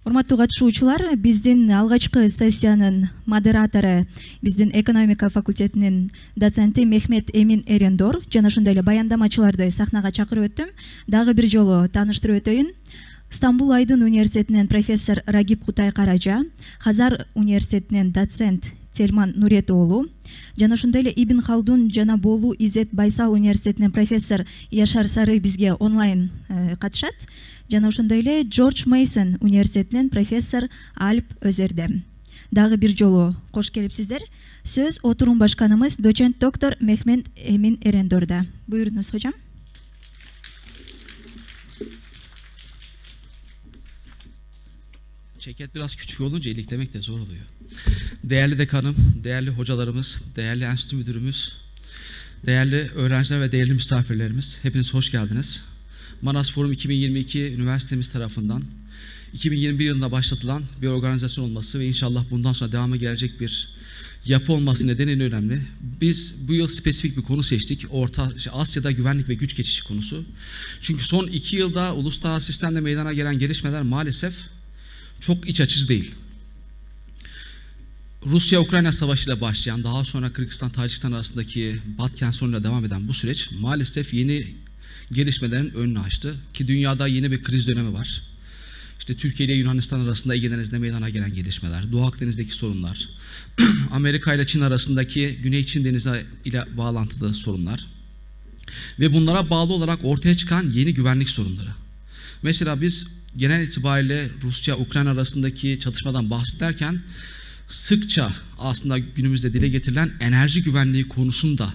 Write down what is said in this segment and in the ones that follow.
Урматтуу катышуучулар, биздин алгачкы сессиянын модератору, биздин экономика факультетинин доценти Мехмет Эмин Эрендор жана ошондой эле баяндамачыларды сахнага чакырып өттүм. Дагы бир жолу тааныштырып өтөйүн. Стамбул Айдын университетинен профессор Рагип Кутай Каража, Хазар университетинен доцент Тельман Нурет уулу, жана ошондой эле Ибн Халдун жана Болу Изет Байсал университетинен профессор Яшар Сары бизге онлайн катышат. Жана ошондой эле Джордж Мейсон университетинен профессор Альп Өзердем. Дагы бир жолу кош келипсиздер. Сөз отурум башканымыз доцент доктор Мехмет Эмин Эрендорда. Буйруңуз хожам. Ceket biraz küçük olunca iliklemek de zor oluyor. Değerli dekanım, değerli hocalarımız, değerli enstitü müdürümüz, değerli öğrenciler ve değerli misafirlerimiz, hepiniz hoş geldiniz. Manas Forum 2022 üniversitemiz tarafından 2021 yılında başlatılan bir organizasyon olması ve inşallah bundan sonra devamı gelecek bir yapı olması nedeniyle önemli. Biz bu yıl spesifik bir konu seçtik. Asya'da güvenlik ve güç geçişi konusu. Çünkü son 2 yılda uluslararası sistemde meydana gelen gelişmeler maalesef çok iç açıcı değil. Rusya-Ukrayna savaşıyla başlayan, daha sonra Kırgızistan-Tacikistan arasındaki Batken sorunuyla devam eden bu süreç maalesef yeni gelişmelerin önünü açtı. Ki dünyada yeni bir kriz dönemi var. İşte Türkiye ile Yunanistan arasında Ege Denizi'nde meydana gelen gelişmeler, Doğu Akdeniz'deki sorunlar, Amerika ile Çin arasındaki Güney Çin Denizi ile bağlantılı sorunlar ve bunlara bağlı olarak ortaya çıkan yeni güvenlik sorunları. Mesela biz genel itibariyle Rusya-Ukrayna arasındaki çatışmadan bahsederken sıkça aslında günümüzde dile getirilen enerji güvenliği konusunda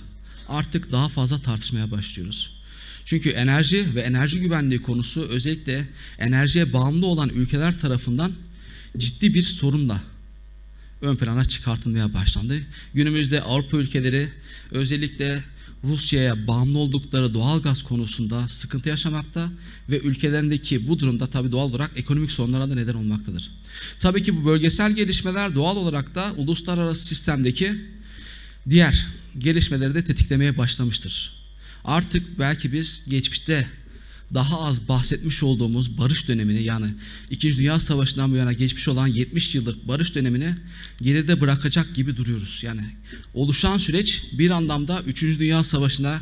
artık daha fazla tartışmaya başlıyoruz. Çünkü enerji ve enerji güvenliği konusu özellikle enerjiye bağımlı olan ülkeler tarafından ciddi bir sorunla ön plana çıkartılmaya başlandı. Günümüzde Avrupa ülkeleri özellikle Rusya'ya bağımlı oldukları doğal gaz konusunda sıkıntı yaşamakta ve ülkelerindeki bu durumda tabii doğal olarak ekonomik sorunlara da neden olmaktadır. Tabii ki bu bölgesel gelişmeler doğal olarak da uluslararası sistemdeki diğer gelişmeleri de tetiklemeye başlamıştır. Artık belki biz geçmişte daha az bahsetmiş olduğumuz barış dönemini, yani 2. Dünya Savaşı'ndan bu yana geçmiş olan 70 yıllık barış dönemini geride bırakacak gibi duruyoruz. Yani oluşan süreç bir anlamda 3. Dünya Savaşı'na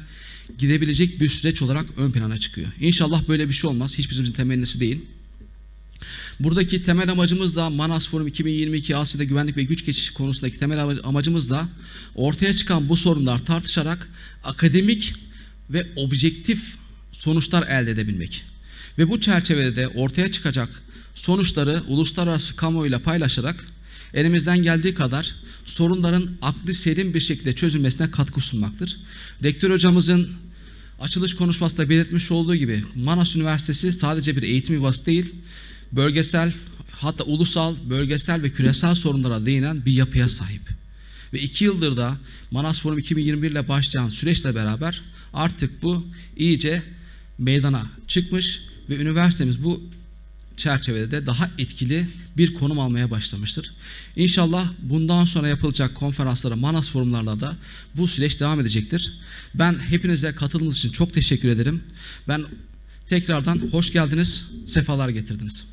gidebilecek bir süreç olarak ön plana çıkıyor. İnşallah böyle bir şey olmaz. Hiçbirimizin temennisi değil. Buradaki temel amacımız da Manas Forum 2022 Asya'da güvenlik ve güç geçişi konusundaki temel amacımız da ortaya çıkan bu sorunlar tartışarak akademik ve objektif sonuçlar elde edebilmek. Ve bu çerçevede de ortaya çıkacak sonuçları uluslararası kamuoyuyla paylaşarak elimizden geldiği kadar sorunların aklı selim bir şekilde çözülmesine katkı sunmaktır. Rektör hocamızın açılış konuşmasında belirtmiş olduğu gibi Manas Üniversitesi sadece bir eğitim yuvası değil, bölgesel, hatta ulusal, bölgesel ve küresel sorunlara değinen bir yapıya sahip. Ve 2 yıldır da Manas Forum 2021 ile başlayan süreçle beraber artık bu iyice meydana çıkmış ve üniversitemiz bu çerçevede de daha etkili bir konum almaya başlamıştır. İnşallah bundan sonra yapılacak konferanslara, Manas forumlarla da bu süreç devam edecektir. Ben hepinize katıldığınız için çok teşekkür ederim. Ben tekrardan hoş geldiniz, sefalar getirdiniz.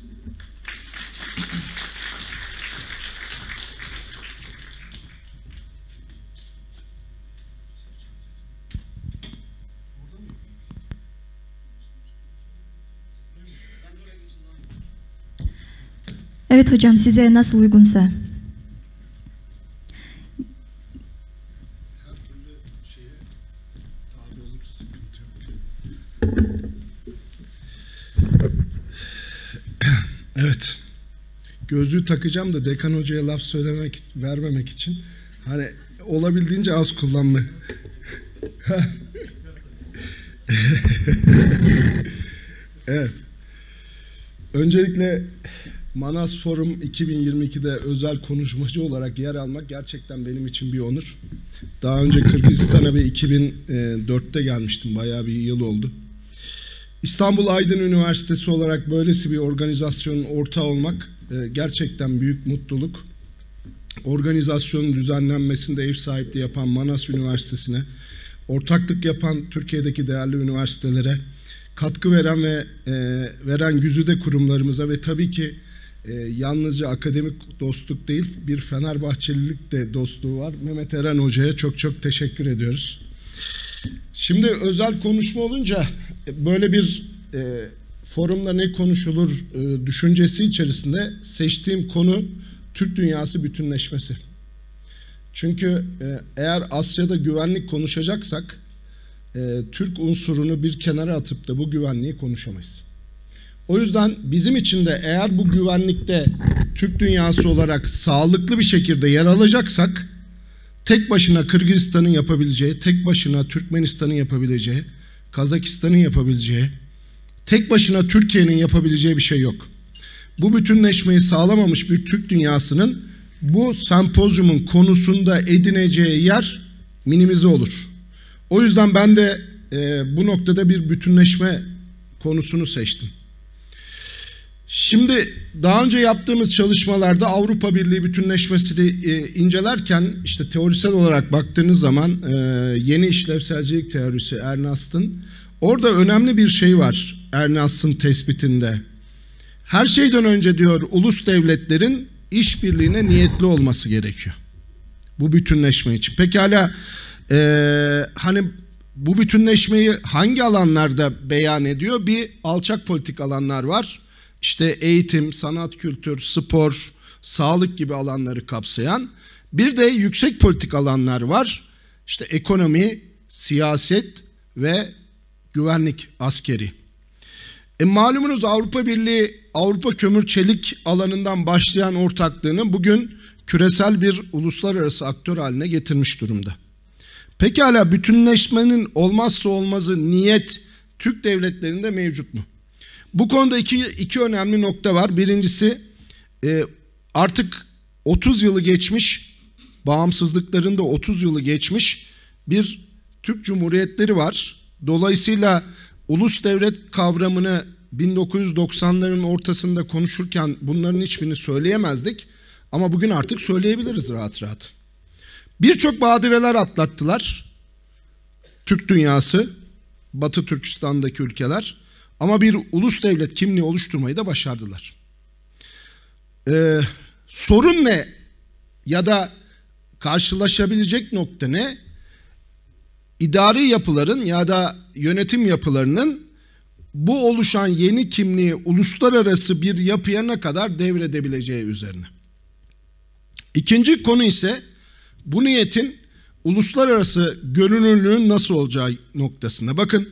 Evet hocam, size nasıl uygunsa. Her türlü şeye tabi olur, sıkıntı yok. Evet. Gözlüğü takacağım da dekan hocaya laf vermemek için hani olabildiğince az kullanma. Evet. Öncelikle Manas Forum 2022'de özel konuşmacı olarak yer almak gerçekten benim için bir onur. Daha önce Kırgızistan'a ve 2004'te gelmiştim. Bayağı bir yıl oldu. İstanbul Aydın Üniversitesi olarak böylesi bir organizasyonun ortağı olmak gerçekten büyük mutluluk. Organizasyonun düzenlenmesinde ev sahipliği yapan Manas Üniversitesi'ne, ortaklık yapan Türkiye'deki değerli üniversitelere, katkı veren ve veren güzide kurumlarımıza ve tabii ki yalnızca akademik dostluk değil, bir Fenerbahçelilik de dostluğu var. Mehmet Eren Hoca'ya çok çok teşekkür ediyoruz. Şimdi özel konuşma olunca böyle bir forumda ne konuşulur düşüncesi içerisinde seçtiğim konu Türk dünyası bütünleşmesi. Çünkü eğer Asya'da güvenlik konuşacaksak Türk unsurunu bir kenara atıp da bu güvenliği konuşamayız. O yüzden bizim için de eğer bu güvenlikte Türk dünyası olarak sağlıklı bir şekilde yer alacaksak tek başına Kırgızistan'ın yapabileceği, tek başına Türkmenistan'ın yapabileceği, Kazakistan'ın yapabileceği, tek başına Türkiye'nin yapabileceği bir şey yok. Bu bütünleşmeyi sağlamamış bir Türk dünyasının bu sempozyumun konusunda edineceği yer minimize olur. O yüzden ben de bu noktada bir bütünleşme konusunu seçtim. Şimdi daha önce yaptığımız çalışmalarda Avrupa Birliği bütünleşmesini incelerken işte teorisel olarak baktığınız zaman yeni işlevselcilik teorisi Ernast'ın orada önemli bir şey var Ernast'ın tespitinde. Her şeyden önce diyor ulus devletlerin işbirliğine niyetli olması gerekiyor. Bu bütünleşme için. Pekala hani bu bütünleşmeyi hangi alanlarda beyan ediyor? Bir alçak politik alanlar var. İşte eğitim, sanat, kültür, spor, sağlık gibi alanları kapsayan. Bir de yüksek politik alanlar var. İşte ekonomi, siyaset ve güvenlik, askeri. Malumunuz Avrupa Birliği, Avrupa kömür çelik alanından başlayan ortaklığını bugün küresel bir uluslararası aktör haline getirmiş durumda. Pekala bütünleşmenin olmazsa olmazı niyet Türk devletlerinde mevcut mu? Bu konuda iki önemli nokta var. Birincisi artık 30 yılı geçmiş, bağımsızlıklarında 30 yılı geçmiş bir Türk Cumhuriyetleri var. Dolayısıyla ulus devlet kavramını 1990'ların ortasında konuşurken bunların hiçbirini söyleyemezdik. Ama bugün artık söyleyebiliriz rahat rahat. Birçok badireler atlattılar. Türk dünyası, Batı Türkistan'daki ülkeler. Ama bir ulus devlet kimliği oluşturmayı da başardılar. Sorun ne? Ya da karşılaşabilecek nokta ne? İdari yapıların ya da yönetim yapılarının bu oluşan yeni kimliği uluslararası bir yapıya ne kadar devredebileceği üzerine. İkinci konu ise bu niyetin uluslararası görünürlüğün nasıl olacağı noktasında. Bakın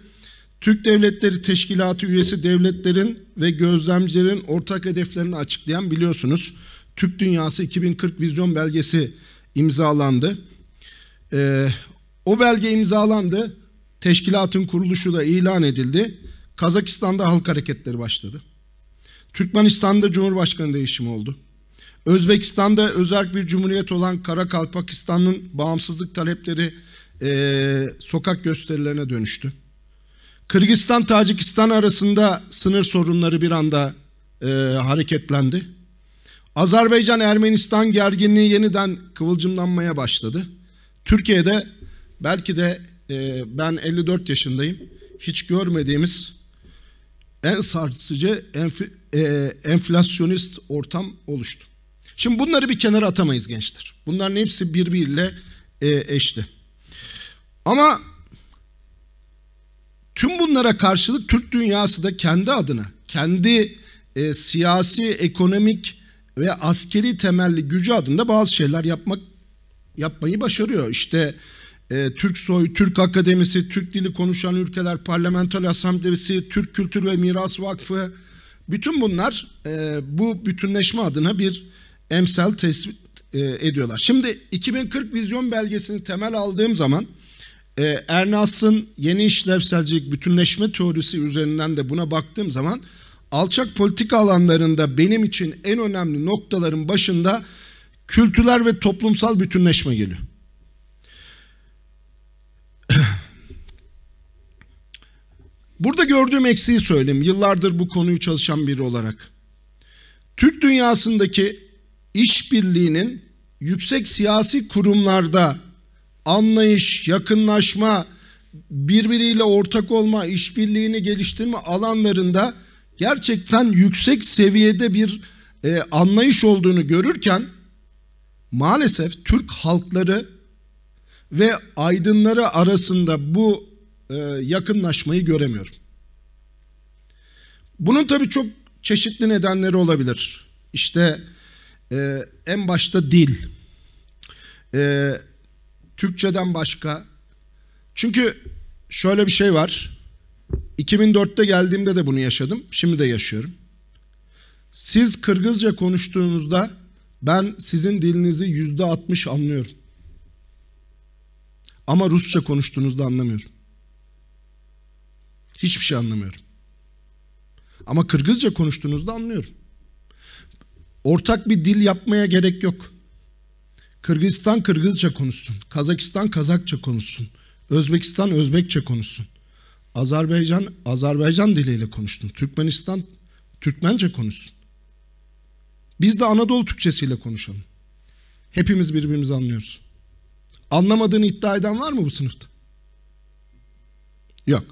Türk Devletleri Teşkilatı üyesi devletlerin ve gözlemcilerin ortak hedeflerini açıklayan biliyorsunuz Türk Dünyası 2040 Vizyon Belgesi imzalandı. O belge imzalandı. Teşkilatın kuruluşu da ilan edildi. Kazakistan'da halk hareketleri başladı. Türkmenistan'da Cumhurbaşkanı değişimi oldu. Özbekistan'da özerk bir cumhuriyet olan Karakalpakistan'ın bağımsızlık talepleri sokak gösterilerine dönüştü. Kırgızistan-Tacikistan arasında sınır sorunları bir anda hareketlendi. Azerbaycan-Ermenistan gerginliği yeniden kıvılcımlanmaya başladı. Türkiye'de belki de ben 54 yaşındayım. Hiç görmediğimiz en sarsıcı enflasyonist ortam oluştu. Şimdi bunları bir kenara atamayız gençler. Bunların hepsi birbiriyle eşli. Ama tüm bunlara karşılık Türk dünyası da kendi adına, kendi siyasi, ekonomik ve askeri temelli gücü adında bazı şeyler yapmayı başarıyor. İşte Türksoy, Türk Akademisi, Türk Dili Konuşan Ülkeler Parlamenter Asamblesi, Türk Kültür ve Miras Vakfı, bütün bunlar bu bütünleşme adına bir emsal tespit ediyorlar. Şimdi 2040 Vizyon Belgesi'ni temel aldığım zaman Ernast'ın yeni işlevselcilik bütünleşme teorisi üzerinden de buna baktığım zaman alçak politika alanlarında benim için en önemli noktaların başında kültürel ve toplumsal bütünleşme geliyor. Burada gördüğüm eksiği söyleyeyim. Yıllardır bu konuyu çalışan biri olarak. Türk dünyasındaki işbirliğinin yüksek siyasi kurumlarda anlayış, yakınlaşma, birbiriyle ortak olma, işbirliğini geliştirme alanlarında gerçekten yüksek seviyede bir anlayış olduğunu görürken maalesef Türk halkları ve aydınları arasında bu yakınlaşmayı göremiyorum. Bunun tabii çok çeşitli nedenleri olabilir. İşte en başta dil, Türkçeden başka. Çünkü şöyle bir şey var. 2004'te geldiğimde de bunu yaşadım. Şimdi de yaşıyorum. Siz Kırgızca konuştuğunuzda ben sizin dilinizi %60 anlıyorum. Ama Rusça konuştuğunuzda anlamıyorum. Hiçbir şey anlamıyorum. Ama Kırgızca konuştuğunuzda anlıyorum. Ortak bir dil yapmaya gerek yok. Kırgızistan Kırgızca konuşsun. Kazakistan Kazakça konuşsun. Özbekistan Özbekçe konuşsun. Azerbaycan Azerbaycan diliyle konuşsun. Türkmenistan Türkmence konuşsun. Biz de Anadolu Türkçesiyle konuşalım. Hepimiz birbirimizi anlıyoruz. Anlamadığını iddia eden var mı bu sınıfta? Yok.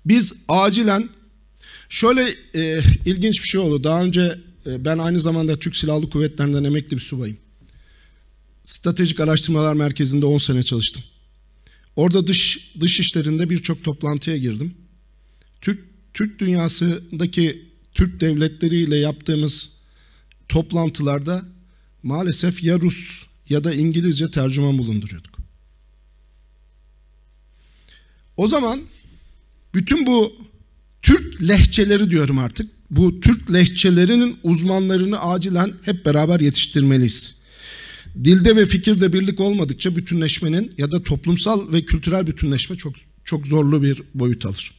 Biz acilen şöyle ilginç bir şey oldu. Daha önce ben aynı zamanda Türk Silahlı Kuvvetleri'nden emekli bir subayım. Stratejik Araştırmalar Merkezi'nde 10 sene çalıştım. Orada dış işlerinde birçok toplantıya girdim. Türk dünyasındaki Türk devletleriyle yaptığımız toplantılarda maalesef ya Rus ya da İngilizce tercüman bulunduruyorduk. O zaman bütün bu Türk lehçeleri diyorum artık. Bu Türk lehçelerinin uzmanlarını acilen hep beraber yetiştirmeliyiz. Dilde ve fikirde birlik olmadıkça bütünleşmenin ya da toplumsal ve kültürel bütünleşme çok zorlu bir boyut alır.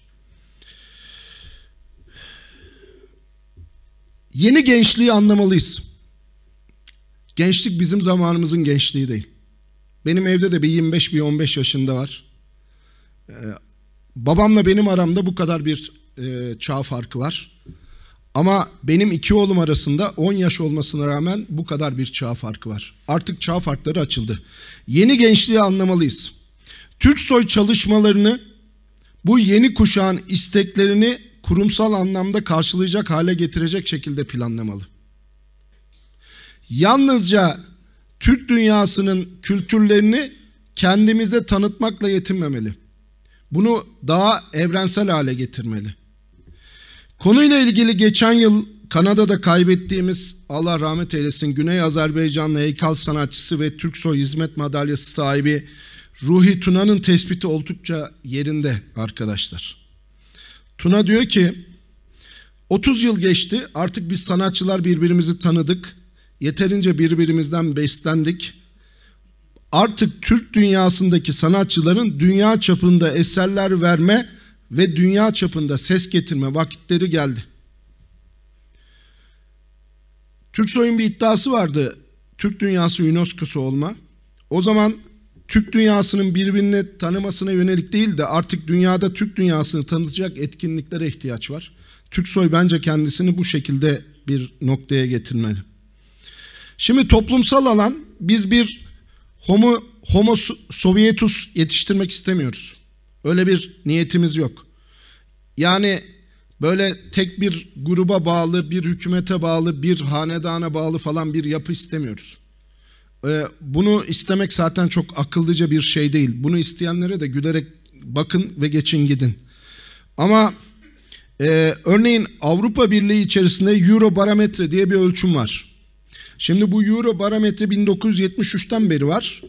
Yeni gençliği anlamalıyız. Gençlik bizim zamanımızın gençliği değil. Benim evde de bir 25 bir 15 yaşında var. Babamla benim aramda bu kadar bir çağ farkı var. Ama benim iki oğlum arasında 10 yaş olmasına rağmen bu kadar bir çağ farkı var. Artık çağ farkları açıldı. Yeni gençliği anlamalıyız. Türksoy çalışmalarını, bu yeni kuşağın isteklerini kurumsal anlamda karşılayacak hale getirecek şekilde planlamalı. Yalnızca Türk dünyasının kültürlerini kendimize tanıtmakla yetinmemeli. Bunu daha evrensel hale getirmeli. Konuyla ilgili geçen yıl Kanada'da kaybettiğimiz, Allah rahmet eylesin, Güney Azerbaycanlı heykel sanatçısı ve Türksoy Hizmet Madalyası sahibi Ruhi Tuna'nın tespiti oldukça yerinde arkadaşlar. Tuna diyor ki 30 yıl geçti, artık biz sanatçılar birbirimizi tanıdık, yeterince birbirimizden beslendik. Artık Türk dünyasındaki sanatçıların dünya çapında eserler verme ve dünya çapında ses getirme vakitleri geldi. Türksoy'un bir iddiası vardı, Türk dünyası UNESCO'su olma. O zaman Türk dünyasının birbirini tanımasına yönelik değil de artık dünyada Türk dünyasını tanıtacak etkinliklere ihtiyaç var. Türksoy bence kendisini bu şekilde bir noktaya getirmeli. Şimdi toplumsal alan, biz bir homo sovietus yetiştirmek istemiyoruz. Öyle bir niyetimiz yok. Yani böyle tek bir gruba bağlı, bir hükümete bağlı, bir hanedana bağlı falan bir yapı istemiyoruz. Bunu istemek zaten çok akıllıca bir şey değil. Bunu isteyenlere de gülerek bakın ve geçin gidin. Ama örneğin Avrupa Birliği içerisinde Eurobarometre diye bir ölçüm var. Şimdi bu Eurobarometre 1973'ten beri var.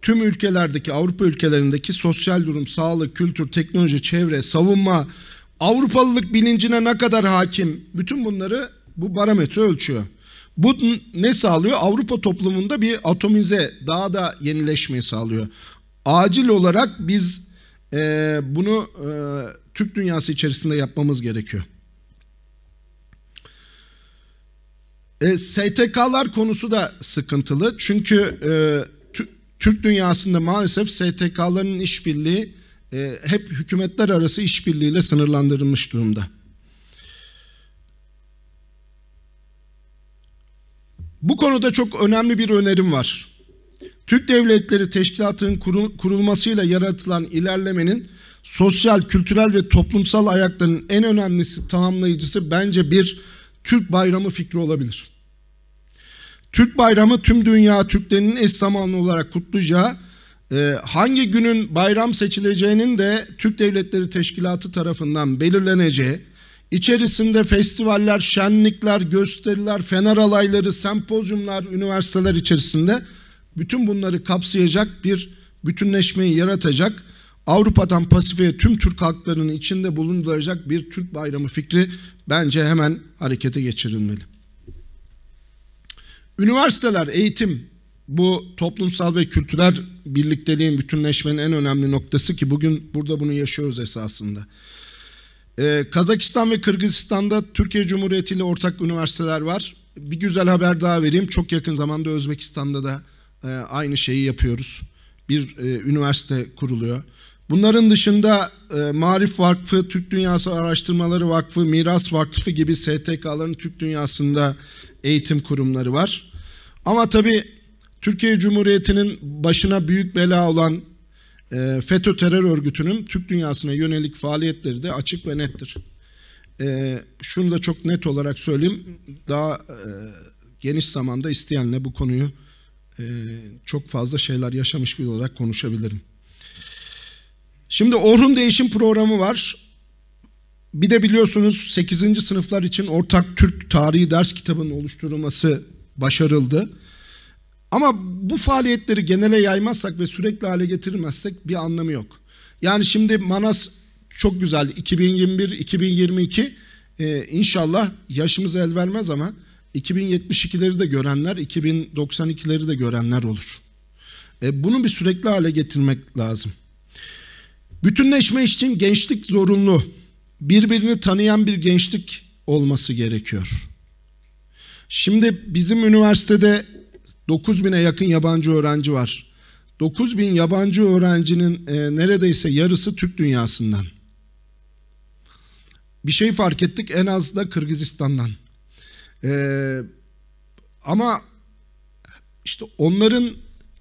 Tüm ülkelerdeki, Avrupa ülkelerindeki sosyal durum, sağlık, kültür, teknoloji, çevre, savunma, Avrupalılık bilincine ne kadar hakim, bütün bunları bu barometre ölçüyor. Bu ne sağlıyor? Avrupa toplumunda bir atomize, daha da yenileşmeyi sağlıyor. Acil olarak biz bunu Türk dünyası içerisinde yapmamız gerekiyor. STK'lar konusu da sıkıntılı. Çünkü Türk dünyasında maalesef STK'ların işbirliği hep hükümetler arası işbirliğiyle sınırlandırılmış durumda. Bu konuda çok önemli bir önerim var. Türk Devletleri Teşkilatı'nın kurulmasıyla yaratılan ilerlemenin sosyal, kültürel ve toplumsal ayaklarının en önemlisi, tamamlayıcısı bence bir Türk bayramı fikri olabilir. Türk bayramı tüm dünya Türklerinin eş zamanlı olarak kutlayacağı, hangi günün bayram seçileceğinin de Türk Devletleri Teşkilatı tarafından belirleneceği, içerisinde festivaller, şenlikler, gösteriler, fener alayları, sempozyumlar, üniversiteler içerisinde bütün bunları kapsayacak bir bütünleşmeyi yaratacak, Avrupa'dan Pasifik'e tüm Türk halklarının içinde bulunduracak bir Türk bayramı fikri bence hemen harekete geçirilmeli. Üniversiteler, eğitim, bu toplumsal ve kültürel birlikteliğin, bütünleşmenin en önemli noktası ki bugün burada bunu yaşıyoruz esasında. Kazakistan ve Kırgızistan'da Türkiye Cumhuriyeti ile ortak üniversiteler var. Bir güzel haber daha vereyim. Çok yakın zamanda Özbekistan'da da aynı şeyi yapıyoruz. Bir üniversite kuruluyor. Bunların dışında Maarif Vakfı, Türk Dünyası Araştırmaları Vakfı, Miras Vakfı gibi STK'ların Türk dünyasında eğitim kurumları var. Ama tabii Türkiye Cumhuriyeti'nin başına büyük bela olan FETÖ terör örgütünün Türk dünyasına yönelik faaliyetleri de açık ve nettir. Şunu da çok net olarak söyleyeyim. Daha geniş zamanda isteyenle bu konuyu çok fazla şeyler yaşamış biri olarak konuşabilirim. Şimdi Orhun Değişim programı var. Bir de biliyorsunuz 8. sınıflar için ortak Türk tarihi ders kitabının oluşturulması başarıldı. Ama bu faaliyetleri genele yaymazsak ve sürekli hale getirmezsek bir anlamı yok. Yani şimdi Manas çok güzel 2021-2022 inşallah yaşımız el vermez ama 2072'leri de görenler, 2092'leri de görenler olur. Bunu bir sürekli hale getirmek lazım. Bütünleşme için gençlik zorunlu. Birbirini tanıyan bir gençlik olması gerekiyor. Şimdi bizim üniversitede 9.000'e yakın yabancı öğrenci var. 9.000 yabancı öğrencinin neredeyse yarısı Türk dünyasından. Bir şey fark ettik, en az da Kırgızistan'dan. Ama işte onların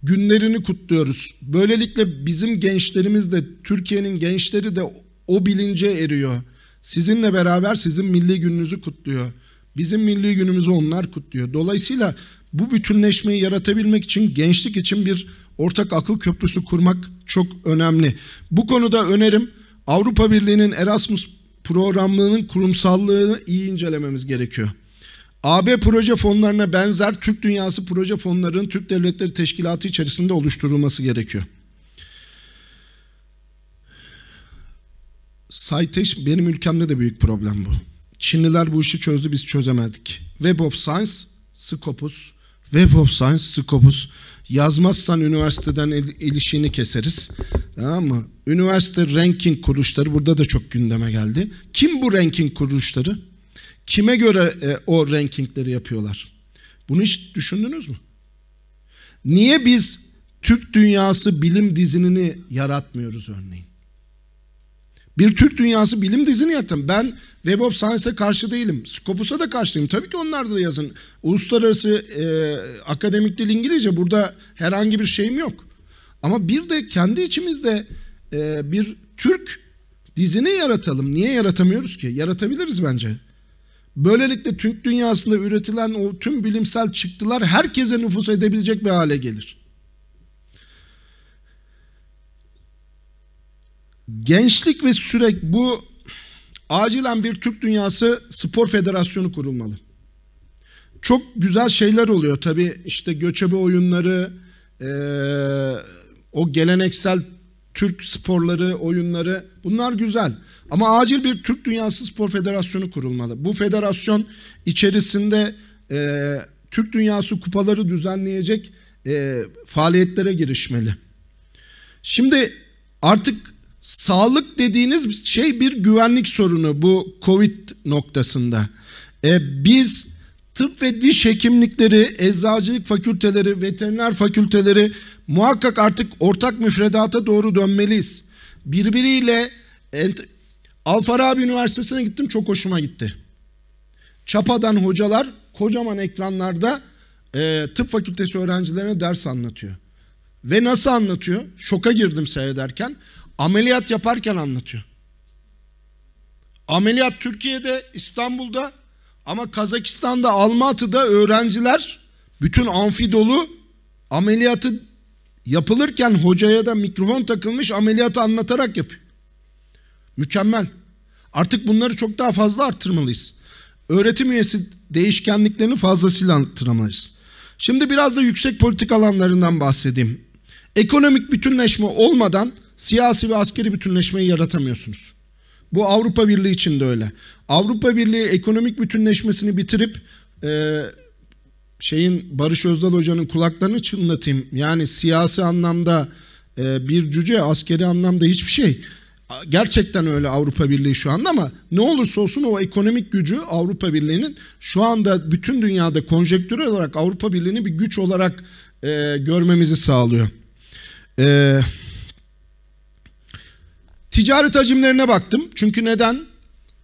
günlerini kutluyoruz. Böylelikle bizim gençlerimiz de, Türkiye'nin gençleri de o bilince eriyor. Sizinle beraber sizin milli gününüzü kutluyor. Bizim milli günümüzü onlar kutluyor. Dolayısıyla bu bütünleşmeyi yaratabilmek için, gençlik için bir ortak akıl köprüsü kurmak çok önemli. Bu konuda önerim, Avrupa Birliği'nin Erasmus programının kurumsallığını iyi incelememiz gerekiyor. AB proje fonlarına benzer Türk Dünyası proje fonlarının Türk Devletleri Teşkilatı içerisinde oluşturulması gerekiyor. Citation, benim ülkemde de büyük problem bu. Çinliler bu işi çözdü, biz çözemedik. Web of Science, Scopus. Web of Science, Scopus. Yazmazsan üniversiteden ilişiğini keseriz. Tamam mı? Üniversite ranking kuruluşları burada da çok gündeme geldi. Kim bu ranking kuruluşları? Kime göre o rankingleri yapıyorlar? Bunu hiç düşündünüz mü? Niye biz Türk Dünyası bilim dizinini yaratmıyoruz örneğin? Bir Türk Dünyası bilim dizini yaratalım. Ben Web of Science'a karşı değilim. Scopus'a da karşı değilim. Tabii ki onlar da yazın. Uluslararası akademik dil İngilizce. Burada herhangi bir şeyim yok. Ama bir de kendi içimizde bir Türk dizini yaratalım. Niye yaratamıyoruz ki? Yaratabiliriz bence. Böylelikle Türk dünyasında üretilen o tüm bilimsel çıktılar herkese nüfuz edebilecek bir hale gelir. Gençlik ve sürekli bu acilen bir Türk Dünyası Spor Federasyonu kurulmalı. Çok güzel şeyler oluyor tabii, işte göçebe oyunları, o geleneksel Türk sporları, oyunları, bunlar güzel. Ama acil bir Türk Dünyası Spor Federasyonu kurulmalı. Bu federasyon içerisinde Türk Dünyası kupaları düzenleyecek faaliyetlere girişmeli. Şimdi artık sağlık dediğiniz şey bir güvenlik sorunu bu Covid noktasında. Biz tıp ve diş hekimlikleri, eczacılık fakülteleri, veteriner fakülteleri muhakkak artık ortak müfredata doğru dönmeliyiz. Birbiriyle Alfarabi Üniversitesi'ne gittim, çok hoşuma gitti. Çapa'dan hocalar kocaman ekranlarda tıp fakültesi öğrencilerine ders anlatıyor. Ve nasıl anlatıyor? Şoka girdim seyrederken. Ameliyat yaparken anlatıyor. Ameliyat Türkiye'de, İstanbul'da, ama Kazakistan'da, Almatı'da öğrenciler bütün amfi dolu, ameliyatı yapılırken hocaya da mikrofon takılmış, ameliyatı anlatarak yapıyor. Mükemmel. Artık bunları çok daha fazla arttırmalıyız. Öğretim üyesi değişkenliklerini fazlasıyla arttırmalıyız. Şimdi biraz da yüksek politik alanlarından bahsedeyim. Ekonomik bütünleşme olmadan siyasi ve askeri bütünleşmeyi yaratamıyorsunuz. Bu Avrupa Birliği için de öyle. Avrupa Birliği ekonomik bütünleşmesini bitirip Barış Özdal Hoca'nın kulaklarını çınlatayım. Yani siyasi anlamda bir cüce, askeri anlamda hiçbir şey. Gerçekten öyle Avrupa Birliği şu anda, ama ne olursa olsun o ekonomik gücü Avrupa Birliği'nin şu anda bütün dünyada konjektürel olarak Avrupa Birliği'ni bir güç olarak görmemizi sağlıyor. Ticaret hacimlerine baktım. Çünkü neden?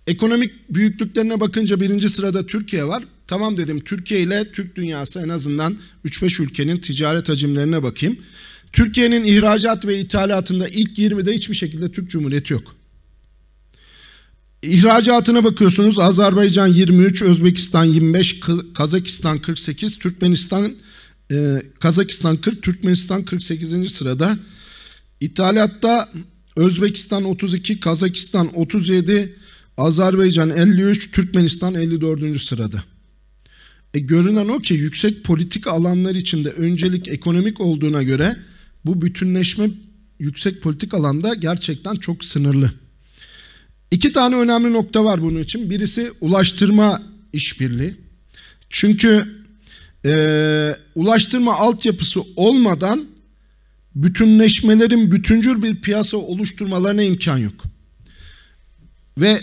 Ekonomik büyüklüklerine bakınca birinci sırada Türkiye var. Tamam dedim, Türkiye ile Türk dünyası en azından 3-5 ülkenin ticaret hacimlerine bakayım. Türkiye'nin ihracat ve ithalatında ilk 20'de hiçbir şekilde Türk Cumhuriyeti yok. İhracatına bakıyorsunuz, Azerbaycan 23, Özbekistan 25, Kazakistan 48, Kazakistan 40, Türkmenistan 48. sırada. İthalatta Özbekistan 32, Kazakistan 37, Azerbaycan 53, Türkmenistan 54. sırada. Görünen o ki yüksek politik alanlar içinde öncelik ekonomik olduğuna göre bu bütünleşme yüksek politik alanda gerçekten çok sınırlı. İki tane önemli nokta var bunun için. Birisi ulaştırma işbirliği. Çünkü ulaştırma altyapısı olmadan bütünleşmelerin bütüncül bir piyasa oluşturmalarına imkan yok. Ve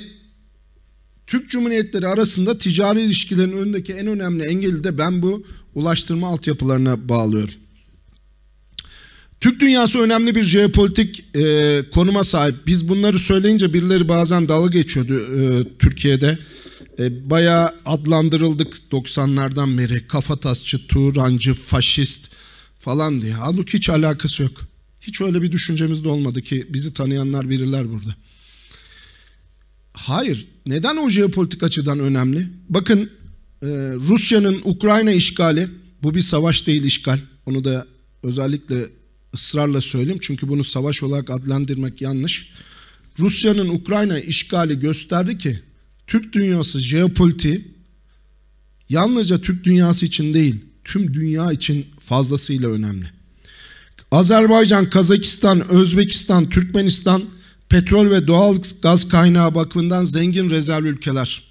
Türk Cumhuriyetleri arasında ticari ilişkilerin önündeki en önemli engeli de ben bu ulaştırma altyapılarına bağlıyorum. Türk dünyası önemli bir jeopolitik konuma sahip. Biz bunları söyleyince birileri bazen dalga geçiyordu Türkiye'de. Bayağı adlandırıldık 90'lardan beri. Kafatasçı, Turancı, faşist falan diye. Halbuki hiç alakası yok. Hiç öyle bir düşüncemiz de olmadı ki bizi tanıyanlar bilirler burada. Hayır. Neden o jeopolitik açıdan önemli? Bakın Rusya'nın Ukrayna işgali, bu bir savaş değil, işgal. Onu da özellikle ısrarla söyleyeyim çünkü bunu savaş olarak adlandırmak yanlış. Rusya'nın Ukrayna işgali gösterdi ki Türk dünyası jeopolitiği yalnızca Türk dünyası için değil, tüm dünya için fazlasıyla önemli. Azerbaycan, Kazakistan, Özbekistan, Türkmenistan petrol ve doğal gaz kaynağı bakımından zengin rezerv ülkeler.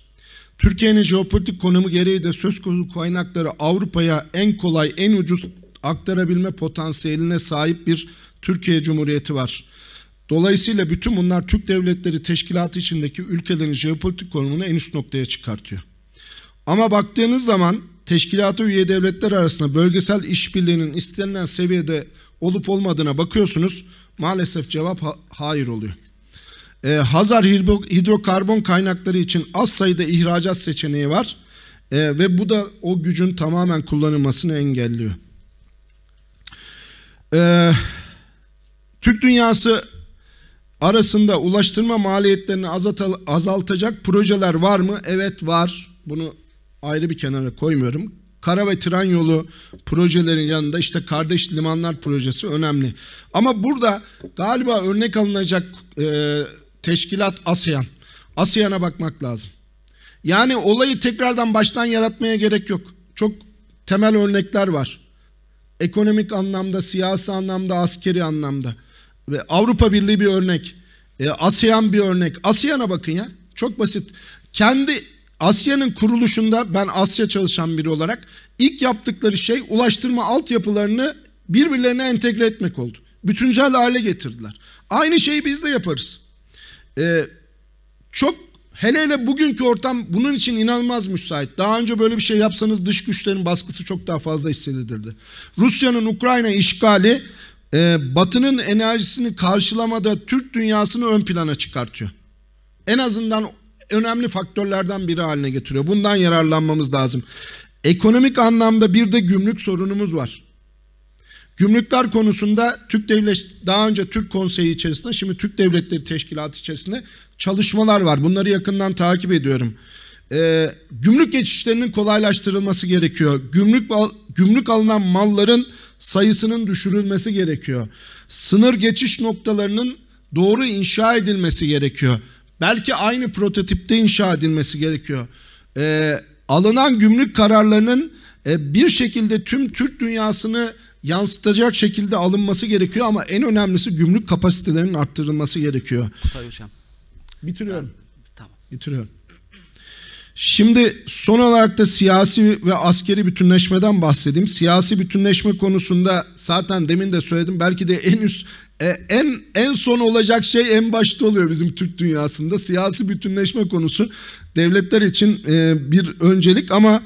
Türkiye'nin jeopolitik konumu gereği de söz konusu kaynakları Avrupa'ya en kolay, en ucuz aktarabilme potansiyeline sahip bir Türkiye Cumhuriyeti var. Dolayısıyla bütün bunlar Türk Devletleri Teşkilatı içindeki ülkelerin jeopolitik konumunu en üst noktaya çıkartıyor. Ama baktığınız zaman teşkilata üye devletler arasında bölgesel işbirliğinin istenilen seviyede olup olmadığına bakıyorsunuz. Maalesef cevap hayır oluyor. Hazar hidrokarbon kaynakları için az sayıda ihracat seçeneği var ve bu da o gücün tamamen kullanılmasını engelliyor. Türk dünyası arasında ulaştırma maliyetlerini azaltacak projeler var mı? Evet, var. Bunu ayrı bir kenara koymuyorum. Kara ve tren yolu projelerin yanında işte kardeş limanlar projesi önemli. Ama burada galiba örnek alınacak teşkilat ASEAN. ASEAN'a bakmak lazım. Yani olayı tekrardan baştan yaratmaya gerek yok. Çok temel örnekler var. Ekonomik anlamda, siyasi anlamda, askeri anlamda. Ve Avrupa Birliği bir örnek. ASEAN bir örnek. ASEAN'a bakın ya. Çok basit. Kendi ASEAN'ın kuruluşunda ben Asya çalışan biri olarak ilk yaptıkları şey ulaştırma altyapılarını birbirlerine entegre etmek oldu. Bütüncül hale getirdiler. Aynı şeyi biz de yaparız. Çok hele bugünkü ortam bunun için inanılmaz müsait. Daha önce böyle bir şey yapsanız dış güçlerin baskısı çok daha fazla hissedilirdi. Rusya'nın Ukrayna işgali Batı'nın enerjisini karşılamada Türk dünyasını ön plana çıkartıyor. En azından önemli faktörlerden biri haline getiriyor. Bundan yararlanmamız lazım. Ekonomik anlamda bir de gümrük sorunumuz var. Gümrükler konusunda daha önce Türk Konseyi içerisinde, şimdi Türk Devletleri Teşkilatı içerisinde çalışmalar var. Bunları yakından takip ediyorum. Gümrük geçişlerinin kolaylaştırılması gerekiyor. Gümrük alınan malların sayısının düşürülmesi gerekiyor. Sınır geçiş noktalarının doğru inşa edilmesi gerekiyor. Belki aynı prototipte inşa edilmesi gerekiyor. Alınan gümrük kararlarının bir şekilde tüm Türk dünyasını yansıtacak şekilde alınması gerekiyor ama en önemlisi gümrük kapasitelerinin arttırılması gerekiyor. Kutay Hocam. Bitiriyorum. Tamam. Bitiriyorum. Şimdi son olarak da siyasi ve askeri bütünleşmeden bahsedeyim. Siyasi bütünleşme konusunda zaten demin de söyledim. Belki de en son olacak şey en başta oluyor bizim Türk dünyasında. Siyasi bütünleşme konusu devletler için bir öncelik ama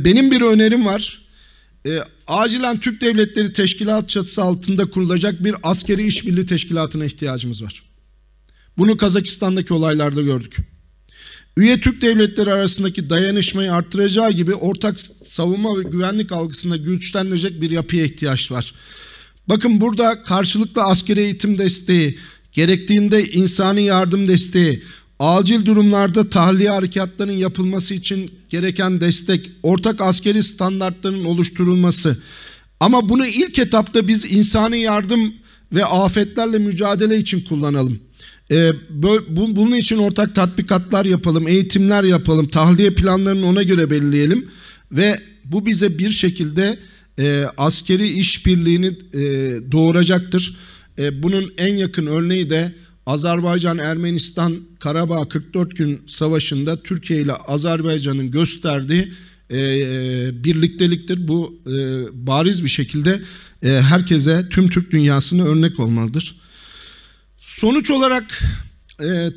benim bir önerim var. Acilen Türk Devletleri Teşkilatı çatısı altında kurulacak bir askeri işbirliği teşkilatına ihtiyacımız var. Bunu Kazakistan'daki olaylarda gördük. Üye Türk devletleri arasındaki dayanışmayı arttıracağı gibi ortak savunma ve güvenlik algısında güçlendirecek bir yapıya ihtiyaç var. Bakın burada karşılıklı askeri eğitim desteği, gerektiğinde insani yardım desteği, acil durumlarda tahliye harekatlarının yapılması için gereken destek, ortak askeri standartların oluşturulması. Ama bunu ilk etapta biz insani yardım ve afetlerle mücadele için kullanalım. Bunun için ortak tatbikatlar yapalım, eğitimler yapalım, tahliye planlarını ona göre belirleyelim ve bu bize bir şekilde askeri işbirliğini doğuracaktır. Bunun en yakın örneği de Azerbaycan-Ermenistan Karabağ 44 gün savaşında Türkiye ile Azerbaycan'ın gösterdiği birlikteliktir. Bu bariz bir şekilde herkese, tüm Türk dünyasına örnek olmalıdır. Sonuç olarak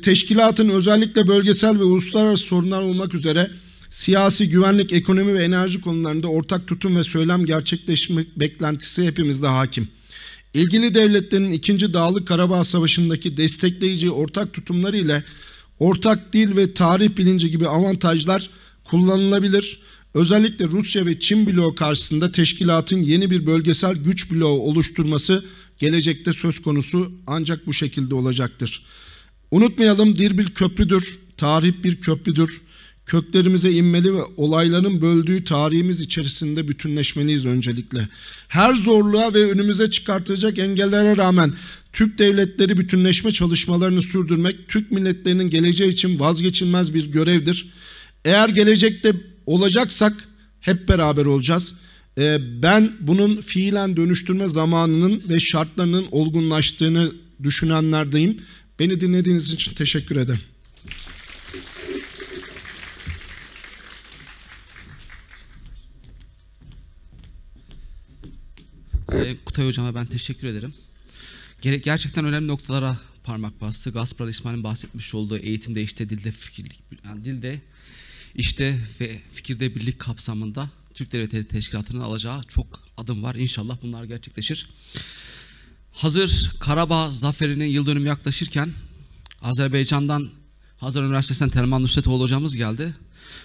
teşkilatın özellikle bölgesel ve uluslararası sorunlar olmak üzere siyasi, güvenlik, ekonomi ve enerji konularında ortak tutum ve söylem gerçekleşmek beklentisi hepimizde hakim. İlgili devletlerin 2. Dağlık Karabağ Savaşı'ndaki destekleyici ortak tutumları ile ortak dil ve tarih bilinci gibi avantajlar kullanılabilir. Özellikle Rusya ve Çin bloğu karşısında teşkilatın yeni bir bölgesel güç bloğu oluşturması gelecekte söz konusu, ancak bu şekilde olacaktır. Unutmayalım, dil bir köprüdür, tarih bir köprüdür. Köklerimize inmeli ve olayların böldüğü tarihimiz içerisinde bütünleşmeliyiz öncelikle. Her zorluğa ve önümüze çıkartacak engellere rağmen Türk devletleri bütünleşme çalışmalarını sürdürmek, Türk milletlerinin geleceği için vazgeçilmez bir görevdir. Eğer gelecekte olacaksak hep beraber olacağız. Ben bunun fiilen dönüştürme zamanının ve şartlarının olgunlaştığını düşünenlerdeyim. Beni dinlediğiniz için teşekkür ederim. Sayın Kutay Hocam'a ben teşekkür ederim. Gerçekten önemli noktalara parmak bastı. Gaspar İsmail'in bahsetmiş olduğu eğitimde, işte dilde, dilde, işte ve fikirde birlik kapsamında Türk Devletleri Teşkilatı'nın alacağı çok adım var. İnşallah bunlar gerçekleşir. Hazır Karabağ zaferinin yıl dönümü yaklaşırken Azerbaycan'dan, Hazar Üniversitesi'nden Telman Nusretoğlu hocamız geldi.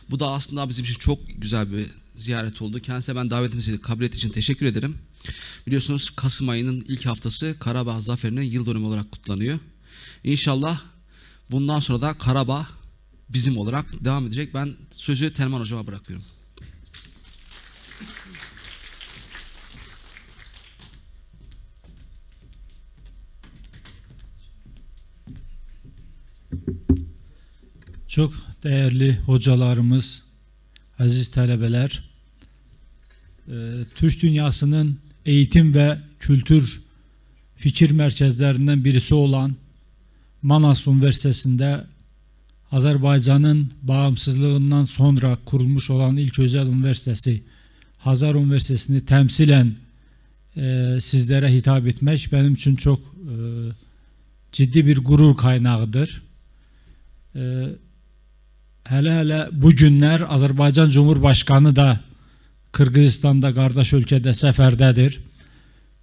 Bu da aslında bizim için çok güzel bir ziyaret oldu. Kendisine ben davetimizi kabul ettiği için teşekkür ederim. Biliyorsunuz Kasım ayının ilk haftası Karabağ zaferinin yıl dönümü olarak kutlanıyor. İnşallah bundan sonra da Karabağ bizim olarak devam edecek. Ben sözü Telman hocama bırakıyorum. Çok değerli hocalarımız, aziz talebeler, Türk dünyasının eğitim ve kültür fikir merkezlerinden birisi olan Manas Üniversitesi'nde Azerbaycan'ın bağımsızlığından sonra kurulmuş olan ilk özel üniversitesi Hazar Üniversitesi'ni temsilen sizlere hitap etmek benim için çok ciddi bir gurur kaynağıdır. Hele bu günler Azerbaycan Cumhurbaşkanı da Kırgızistan'da, kardeş ülkede seferdədir.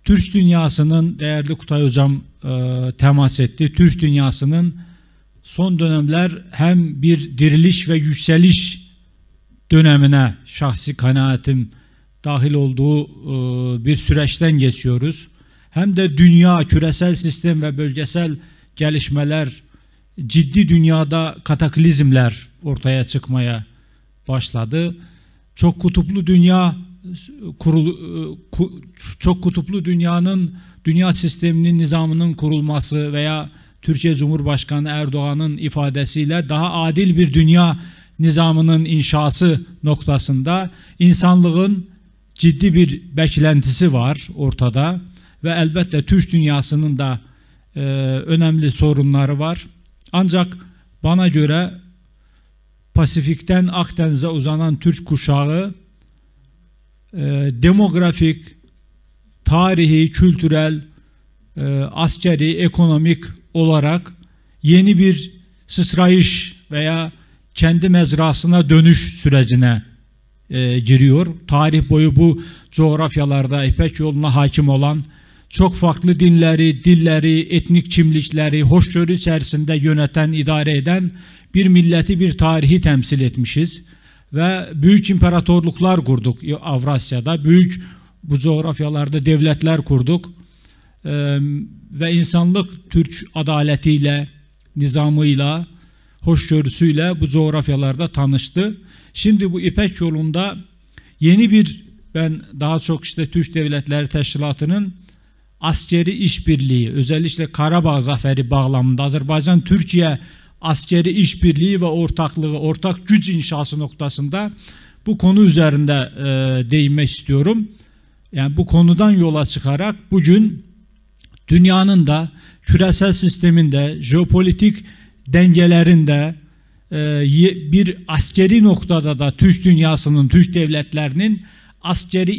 Türk dünyasının, değerli Kutay Hocam temas etti, Türk dünyasının son dönemler hem bir diriliş ve yükseliş dönemine şahsi kanaatim dahil olduğu bir süreçten geçiyoruz. Hem de dünya, küresel sistem ve bölgesel gelişmeler, ciddi dünyada kataklizmler ortaya çıkmaya başladı. Çok kutuplu dünyanın, dünya sisteminin, nizamının kurulması veya Türkiye Cumhurbaşkanı Erdoğan'ın ifadesiyle daha adil bir dünya nizamının inşası noktasında insanlığın ciddi bir beklentisi var ortada ve elbette Türk dünyasının da önemli sorunları var. Ancak bana göre Pasifik'ten Akdeniz'e uzanan Türk kuşağı demografik, tarihi, kültürel, askeri, ekonomik olarak yeni bir sıçrayış veya kendi mecrasına dönüş sürecine giriyor. Tarih boyu bu coğrafyalarda İpek yoluna hakim olan, çok farklı dinleri, dilleri, etnik kimlikleri hoşgörü içerisinde yöneten, idare eden bir milleti, bir tarihi temsil etmişiz. Ve büyük imparatorluklar kurduk Avrasya'da, büyük bu coğrafyalarda devletler kurduk. Ve insanlık Türk adaletiyle, nizamıyla, hoşgörüsüyle bu coğrafyalarda tanıştı. Şimdi bu İpek yolunda yeni bir, ben daha çok işte Türk Devletleri Teşkilatı'nın askeri işbirliği, özellikle Karabağ zaferi bağlamında Azerbaycan-Türkiye askeri işbirliği ve ortaklığı, ortak güç inşası noktasında bu konu üzerinde değinmek istiyorum. Yani bu konudan yola çıkarak bugün dünyanın da küresel sisteminde, jeopolitik dengelerinde bir askeri noktada da Türk dünyasının, Türk devletlerinin askeri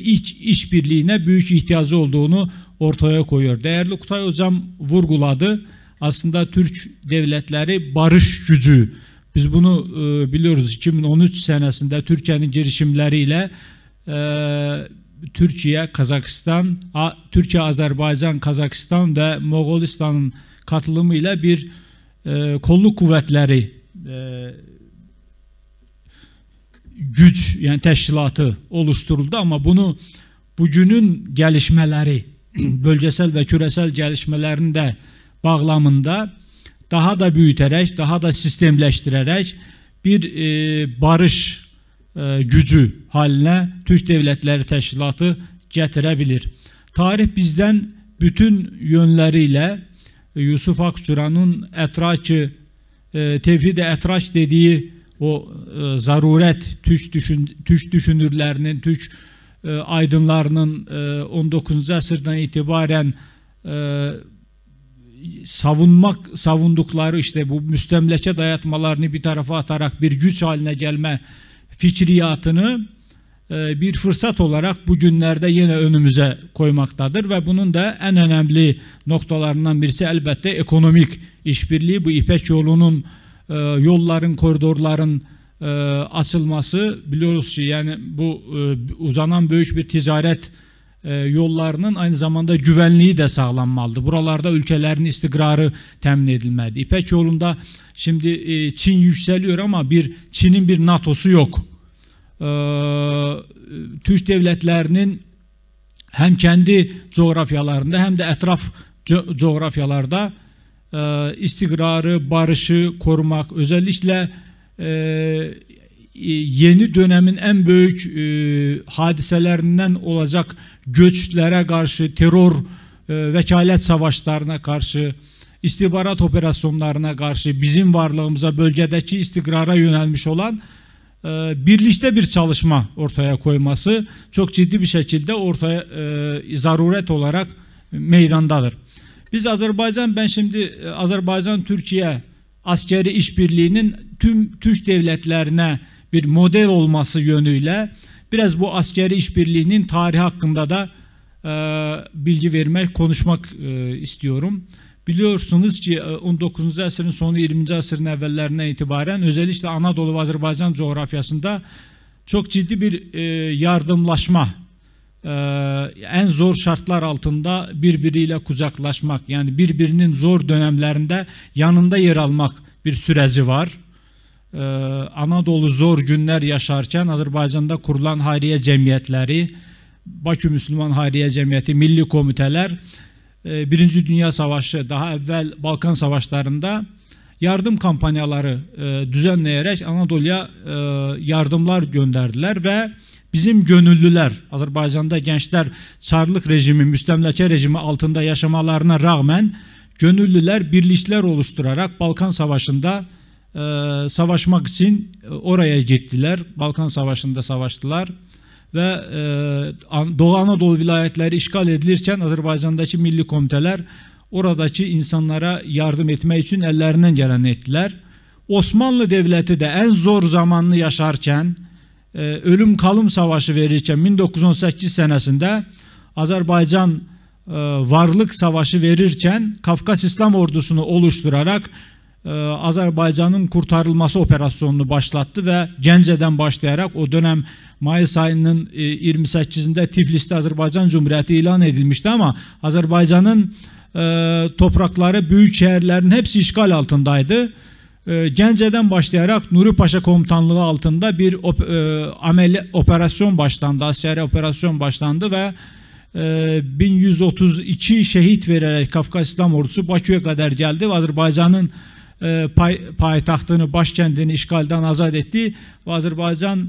işbirliğine büyük ihtiyacı olduğunu ortaya koyuyor. Değerli Kutay Hocam vurguladı. Aslında Türk devletleri barış gücü. Biz bunu biliyoruz, 2013 senesinde Türkiye'nin girişimleriyle Türkiye, Kazakistan, Türkiye, Azerbaycan, Kazakistan ve Moğolistan'ın katılımıyla bir kolluk kuvvetleri güç, yani teşkilatı oluşturuldu, ama bunu bugünün gelişmeleri, bölgesel ve küresel gelişmelerin de bağlamında daha da büyüterek, daha da sistemleştirerek bir barış gücü haline Türk Devletleri Teşkilatı getirebilir. Tarih bizden bütün yönleriyle Yusuf Akçura'nın etraki, tevhid-i etraç dediği o zaruret, Türk düşünürlerinin, Türk aydınlarının 19. asırdan itibaren savundukları işte bu müstemleke dayatmalarını bir tarafa atarak bir güç haline gelme fikriyatını bir fırsat olarak bugünlerde yine önümüze koymaktadır ve bunun da en önemli noktalarından birisi elbette ekonomik işbirliği. Bu İpek yolunun, yolların, koridorların açılması, biliyoruz ki yani bu uzanan büyük bir ticaret yollarının aynı zamanda güvenliği de sağlanmalıdır. Buralarda ülkelerin istikrarı temin edilmelidir. İpek yolunda şimdi Çin yükseliyor ama Çin'in bir NATO'su yok. Türk devletlerinin hem kendi coğrafyalarında hem de etraf coğrafyalarda istikrarı, barışı korumak, özellikle yeni dönemin en büyük hadiselerinden olacak göçlere karşı, terör, vekalet savaşlarına karşı, istihbarat operasyonlarına karşı bizim varlığımıza, bölgedeki istikrara yönelmiş olan birlikte bir çalışma ortaya koyması çok ciddi bir şekilde ortaya zaruret olarak meydandadır. Biz ben şimdi Azerbaycan-Türkiye askeri işbirliğinin tüm Türk devletlerine bir model olması yönüyle biraz bu askeri işbirliğinin tarihi hakkında da bilgi vermek, konuşmak istiyorum. Biliyorsunuz ki 19. asırın sonu 20. asırın evvellerinden itibaren özellikle Anadolu ve Azerbaycan coğrafyasında çok ciddi bir yardımlaşma, en zor şartlar altında birbiriyle kucaklaşmak, yani birbirinin zor dönemlerinde yanında yer almak bir süreci var. Anadolu zor günler yaşarken Azərbaycanda kurulan hayriye cemiyetleri, Bakü Müslüman Hayriye Cemiyeti, milli komiteler, Birinci Dünya Savaşı, daha evvel Balkan Savaşlarında yardım kampanyaları düzenleyerek Anadolu'ya yardımlar gönderdiler ve bizim gönüllüler, Azərbaycanda gençler çarlık rejimi, müstemleke rejimi altında yaşamalarına rağmen gönüllüler birlikler oluşturarak Balkan Savaşı'nda savaşmak için oraya gittiler. Balkan Savaşı'nda savaştılar ve Doğu Anadolu vilayetleri işgal edilirken Azərbaycandaki milli komiteler oradaki insanlara yardım etmek için ellerinden geleni ettiler. Osmanlı Devleti de en zor zamanını yaşarken, ölüm kalım savaşı verirken 1918 senesinde Azərbaycan varlık savaşı verirken Kafkas İslam ordusunu oluşturarak Azərbaycanın kurtarılması operasyonunu başlattı ve Gence'den başlayarak o dönem Mayıs ayının 28'inde Tiflis'te Azərbaycan Cumhuriyeti ilan edilmişti ama Azərbaycan'ın toprakları, büyük şehirlerin hepsi işgal altındaydı. Gence'den başlayarak Nuri Paşa komutanlığı altında bir operasyon başlandı, askeri operasyon başlandı ve 1132 şehit vererek Kafkas İslam ordusu Bakü'ye kadar geldi ve Azərbaycan'ın payitaxtını, başkentini işgalden azad etti ve Azərbaycan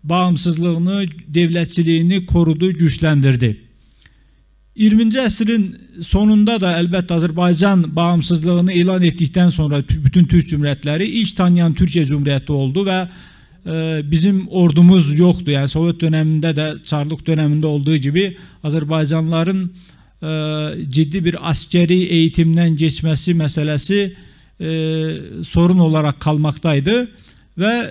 bağımsızlığını, devletçiliğini korudu, güçlendirdi. 20. əsrin sonunda da elbette Azərbaycan bağımsızlığını ilan ettikten sonra bütün Türk Cumhuriyetleri ilk tanıyan Türkiye Cumhuriyeti oldu ve bizim ordumuz yoktu. Yani Sovyet döneminde de, Çarlık döneminde olduğu gibi Azərbaycanlıların ciddi bir askeri eğitimden geçmesi meselesi sorun olarak kalmaktaydı. Ve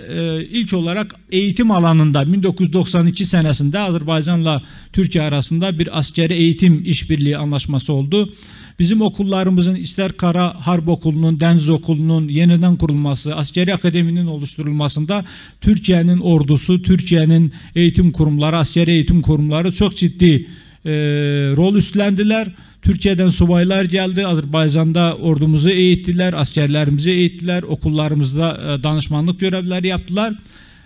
ilk olarak eğitim alanında 1992 senesinde Azərbaycanla Türkiye arasında bir askeri eğitim işbirliği anlaşması oldu. Bizim okullarımızın ister Kara Harp Okulu'nun, Deniz Okulu'nun yeniden kurulması, askeri akademinin oluşturulmasında Türkiye'nin ordusu, Türkiye'nin eğitim kurumları, askeri eğitim kurumları çok ciddi rol üstlendiler. Türkiye'den subaylar geldi, Azərbaycan'da ordumuzu eğittiler, askerlerimizi eğittiler, okullarımızda danışmanlık görevleri yaptılar.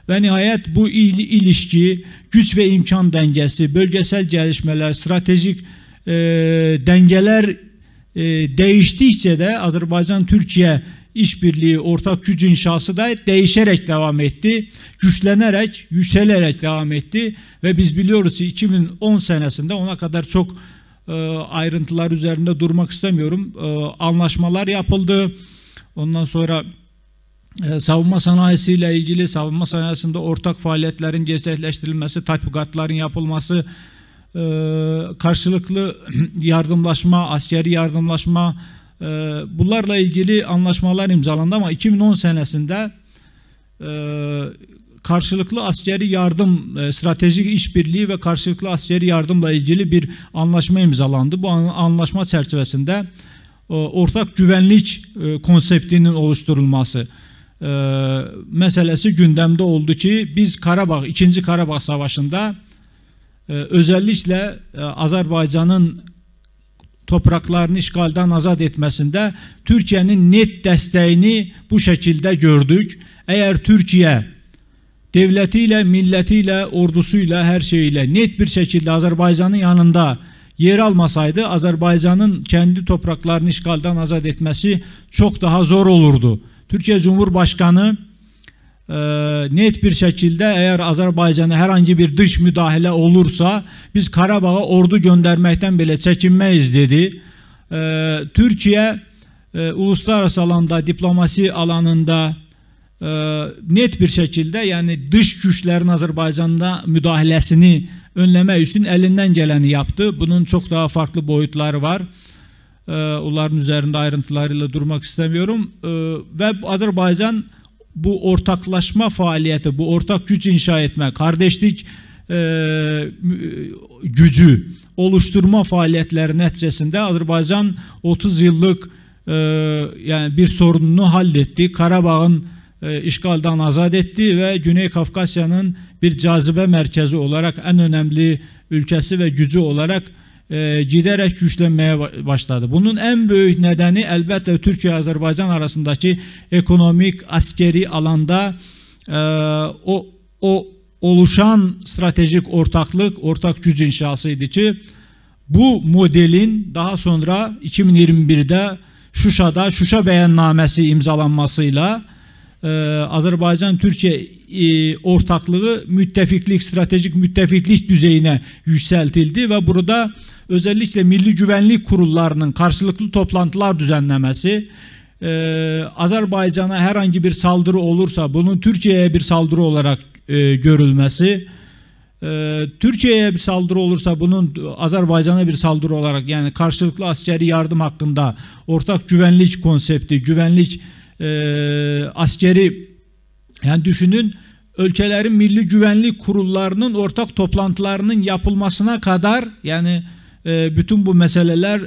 Ve nihayet bu ilişki, güç ve imkan dengesi, bölgesel gelişmeler, stratejik dengeler değiştikçe de Azərbaycan-Türkiye işbirliği, ortak güç inşası da değişerek devam etti. Güçlenerek, yükselerek devam etti. Ve biz biliyoruz ki 2010 senesinde ona kadar çok ayrıntılar üzerinde durmak istemiyorum. Anlaşmalar yapıldı. Ondan sonra savunma sanayisiyle ilgili, savunma sanayisinde ortak faaliyetlerin gerçekleştirilmesi, tatbikatların yapılması, karşılıklı yardımlaşma, askeri yardımlaşma, bunlarla ilgili anlaşmalar imzalandı ama 2010 senesinde karşılıklı askeri yardım, stratejik işbirliği ve karşılıklı askeri yardımla ilgili bir anlaşma imzalandı. Bu anlaşma çerçevesinde ortak güvenlik konseptinin oluşturulması meselesi gündemde oldu ki biz Karabağ, 2. Karabağ Savaşı'nda özellikle Azərbaycan'ın topraklarını işgalden azad etmesinde Türkiye'nin net desteğini bu şekilde gördük. Eğer Türkiye devletiyle, milletiyle, ordusuyla, her şeyiyle net bir şekilde Azərbaycan'ın yanında yer almasaydı Azərbaycan'ın kendi topraklarını işgalden azad etmesi çok daha zor olurdu. Türkiye Cumhurbaşkanı net bir şekilde eğer Azərbaycan'a herhangi bir dış müdahale olursa biz Karabağ'a ordu göndermekten bile çekinmeyiz dedi. Türkiye uluslararası alanda, diplomasi alanında net bir şekilde yani dış güçlerin Azərbaycan'da müdahalesini önleme için elinden geleni yaptı. Bunun çok daha farklı boyutları var. Onların üzerinde ayrıntılarıyla durmak istemiyorum. Ve Azərbaycan bu ortaklaşma faaliyeti, bu ortak güç inşa etme, kardeşlik gücü oluşturma faaliyetleri neticesinde Azərbaycan 30 yıllık yani bir sorununu halletti. Karabağ'ın işgalden azad etti ve Güney Kafkasya'nın bir cazibe merkezi olarak en önemli ülkesi ve gücü olarak giderek güçlenmeye başladı. Bunun en büyük nedeni elbette Türkiye-Azerbaycan arasındaki ekonomik, askeri alanda o oluşan stratejik ortaklık, ortak güç inşasıydı ki bu modelin daha sonra 2021'de Şuşa'da Şuşa beyannamesi imzalanmasıyla Azerbaycan-Türkiye ortaklığı müttefiklik, stratejik müttefiklik düzeyine yükseltildi ve burada özellikle Milli Güvenlik Kurullarının karşılıklı toplantılar düzenlemesi, Azerbaycan'a herhangi bir saldırı olursa bunun Türkiye'ye bir saldırı olarak görülmesi, Türkiye'ye bir saldırı olursa bunun Azerbaycan'a bir saldırı olarak, yani karşılıklı askeri yardım hakkında ortak güvenlik konsepti, güvenlik askeri, yani düşünün ülkelerin milli güvenlik kurullarının ortak toplantılarının yapılmasına kadar, yani bütün bu meseleler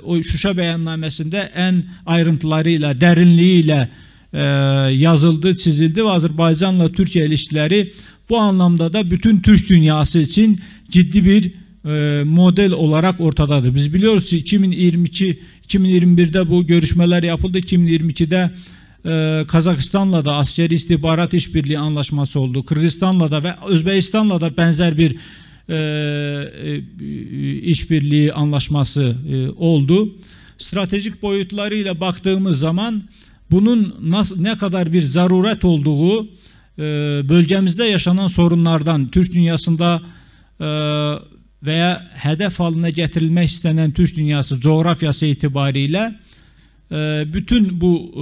o Şuşa beyannamesinde en ayrıntılarıyla, derinliğiyle yazıldı, çizildi ve Azerbaycan'la Türkiye ilişkileri bu anlamda da bütün Türk dünyası için ciddi bir model olarak ortadadır. Biz biliyoruz ki 2021'de bu görüşmeler yapıldı. 2022'de Kazakistan'la da askeri istihbarat işbirliği anlaşması oldu. Kırgızistan'la da ve Özbekistan'la da benzer bir işbirliği anlaşması oldu. Stratejik boyutlarıyla baktığımız zaman bunun ne kadar bir zaruret olduğu, bölgemizde yaşanan sorunlardan, Türk dünyasında veya hedef haline getirilmek istenen Türk dünyası coğrafyası itibariyle bütün bu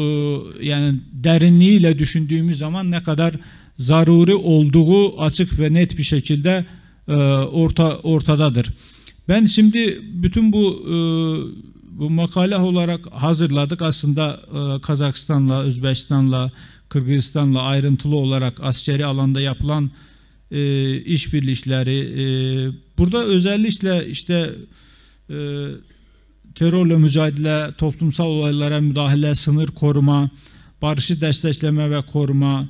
yani derinliğiyle düşündüğümüz zaman ne kadar zaruri olduğu açık ve net bir şekilde ortadadır. Ben şimdi bütün bu makale olarak hazırladık. Aslında Kazakistan'la, Özbekistan'la, Kırgızistan'la ayrıntılı olarak askeri alanda yapılan işbirlikleri, burada özellikle işte terörle mücadele, toplumsal olaylara müdahale, sınır koruma, barışı destekleme ve koruma,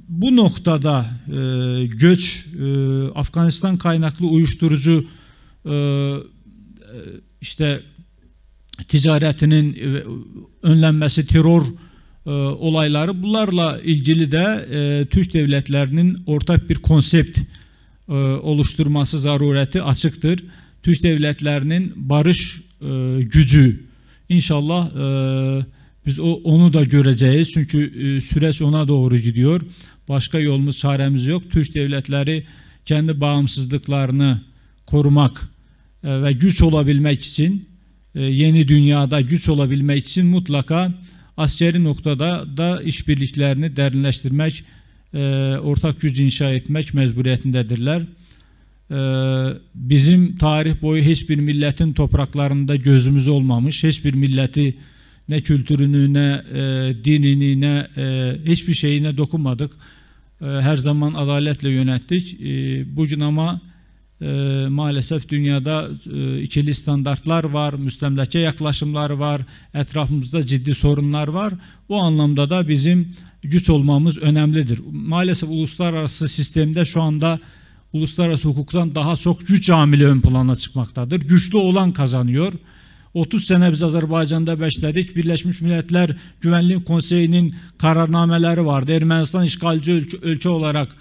bu noktada göç, Afganistan kaynaklı uyuşturucu işte ticaretinin önlenmesi, terör olayları, bunlarla ilgili de Türk devletlerinin ortak bir konsept oluşturması zarureti açıktır. Türk devletlerinin barış gücü, inşallah biz onu da göreceğiz. Çünkü süreç ona doğru gidiyor. Başka yolumuz, çaremiz yok. Türk devletleri kendi bağımsızlıklarını korumak ve güç olabilmek için, yeni dünyada güç olabilmek için mutlaka askeri noktada da işbirliklerini derinleştirmek, ortak güç inşa etmek mecburiyetindedirler. Bizim tarih boyu hiçbir milletin topraklarında gözümüz olmamış, hiçbir milleti ne kültürünü, ne dinini, ne hiçbir şeyine dokunmadık. Her zaman adaletle yönettik. Bugün ama maalesef dünyada ikili standartlar var, müstemleke yaklaşımlar var, etrafımızda ciddi sorunlar var. Bu anlamda da bizim güç olmamız önemlidir. Maalesef uluslararası sistemde şu anda uluslararası hukuktan daha çok güç amili ön plana çıkmaktadır. Güçlü olan kazanıyor. 30 sene biz Azerbaycan'da besledik. Birleşmiş Milletler Güvenlik Konseyi'nin kararnameleri vardı. Ermənistan işgalci ülke olarak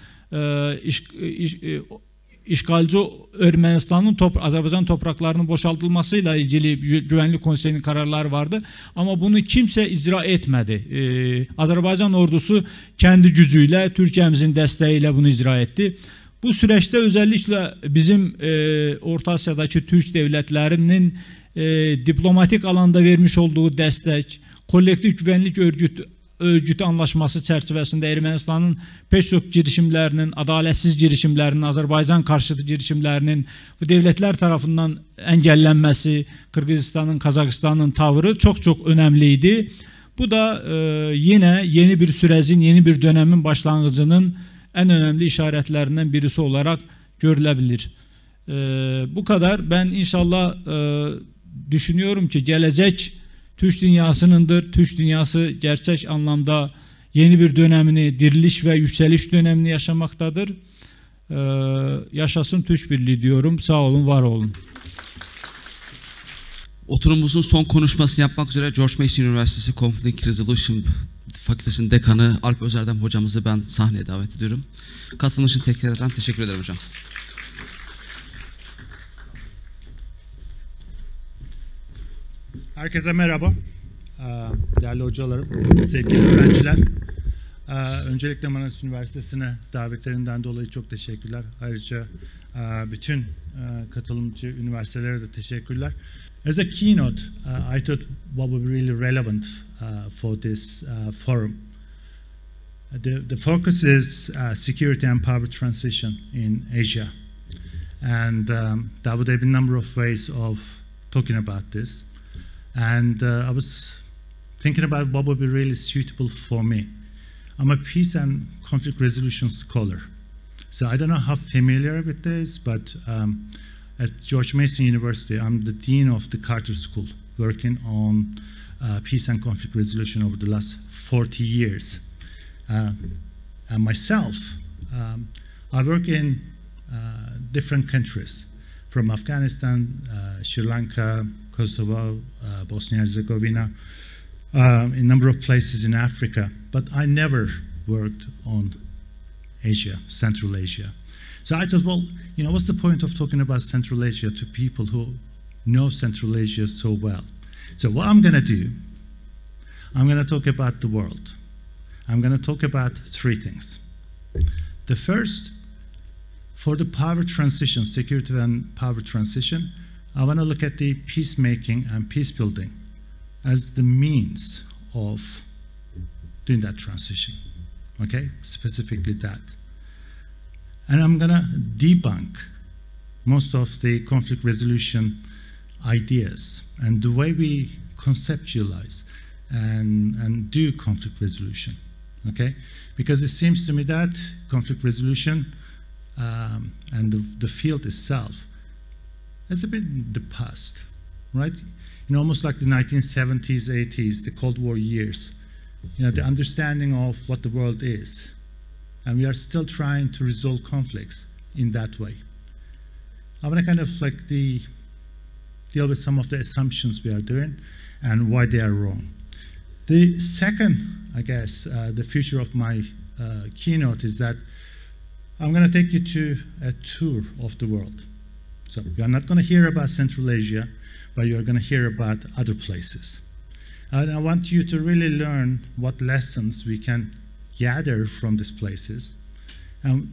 işgalci Ermənistan'ın Azerbaycan topraklarının boşaltılmasıyla ilgili Güvenlik Konseyi'nin kararları vardı. Ama bunu kimse icra etmedi. Azerbaycan ordusu kendi gücüyle, Türkiye'mizin desteğiyle bunu icra etti. Bu süreçte özellikle bizim Orta Asya'daki Türk devletlerinin diplomatik alanda vermiş olduğu destek, kolektif güvenlik örgütü anlaşması çerçevesinde Ermənistan'ın pek çok girişimlerinin, adaletsiz girişimlerinin, Azerbaycan karşıtı girişimlerinin bu devletler tarafından engellenmesi, Kırgızistan'ın, Kazakistan'ın tavrı çok önemliydi. Bu da yine yeni bir sürecin, yeni bir dönemin başlangıcının en önemli işaretlerinden birisi olarak görülebilir. Bu kadar. Ben inşallah düşünüyorum ki gelecek Türk dünyasınındır. Türk dünyası gerçek anlamda yeni bir dönemini, diriliş ve yükseliş dönemini yaşamaktadır. Yaşasın Türk Birliği diyorum. Sağ olun, var olun. Oturumumuzun son konuşmasını yapmak üzere George Mason Üniversitesi Conflict Resolution Fakültesi'nin dekanı Alp Özerdem hocamızı ben sahneye davet ediyorum. Katılım için tekrardan teşekkür ederim hocam. Herkese merhaba. Değerli hocalarım, sevgili öğrenciler. Öncelikle Manas Üniversitesi'ne davetlerinden dolayı çok teşekkürler. Ayrıca bütün katılımcı üniversitelere de teşekkürler. As a keynote, I thought what would be really relevant for this forum. The focus is security and power transition in Asia. And there would have been a number of ways of talking about this. And I was thinking about what would be really suitable for me. I'm a peace and conflict resolution scholar. So I don't know how familiar with this, but at George Mason University, I'm the dean of the Carter School, working on peace and conflict resolution over the last 40 years. And myself, I work in different countries, from Afghanistan, Sri Lanka, Kosovo, Bosnia-Herzegovina, a number of places in Africa, but I never worked on Asia, Central Asia. So I thought, well, you know, what's the point of talking about Central Asia to people who know Central Asia so well? So what I'm going to do, I'm going to talk about the world. I'm going to talk about three things. The first, for the power transition, security and power transition, I want to look at the peacemaking and peace building as the means of doing that transition, okay? Specifically that. And I'm gonna debunk most of the conflict resolution ideas and the way we conceptualize and do conflict resolution, okay? Because it seems to me that conflict resolution and the field itself is a bit in the past, right? You know, almost like the 1970s, 80s, the Cold War years. You know, the understanding of what the world is. And we are still trying to resolve conflicts in that way. I want to kind of like deal with some of the assumptions we are doing and why they are wrong. The second, I guess, the future of my keynote is that I'm going to take you to a tour of the world. So you're not going to hear about Central Asia, but you're going to hear about other places. And I want you to really learn what lessons we can gather from these places and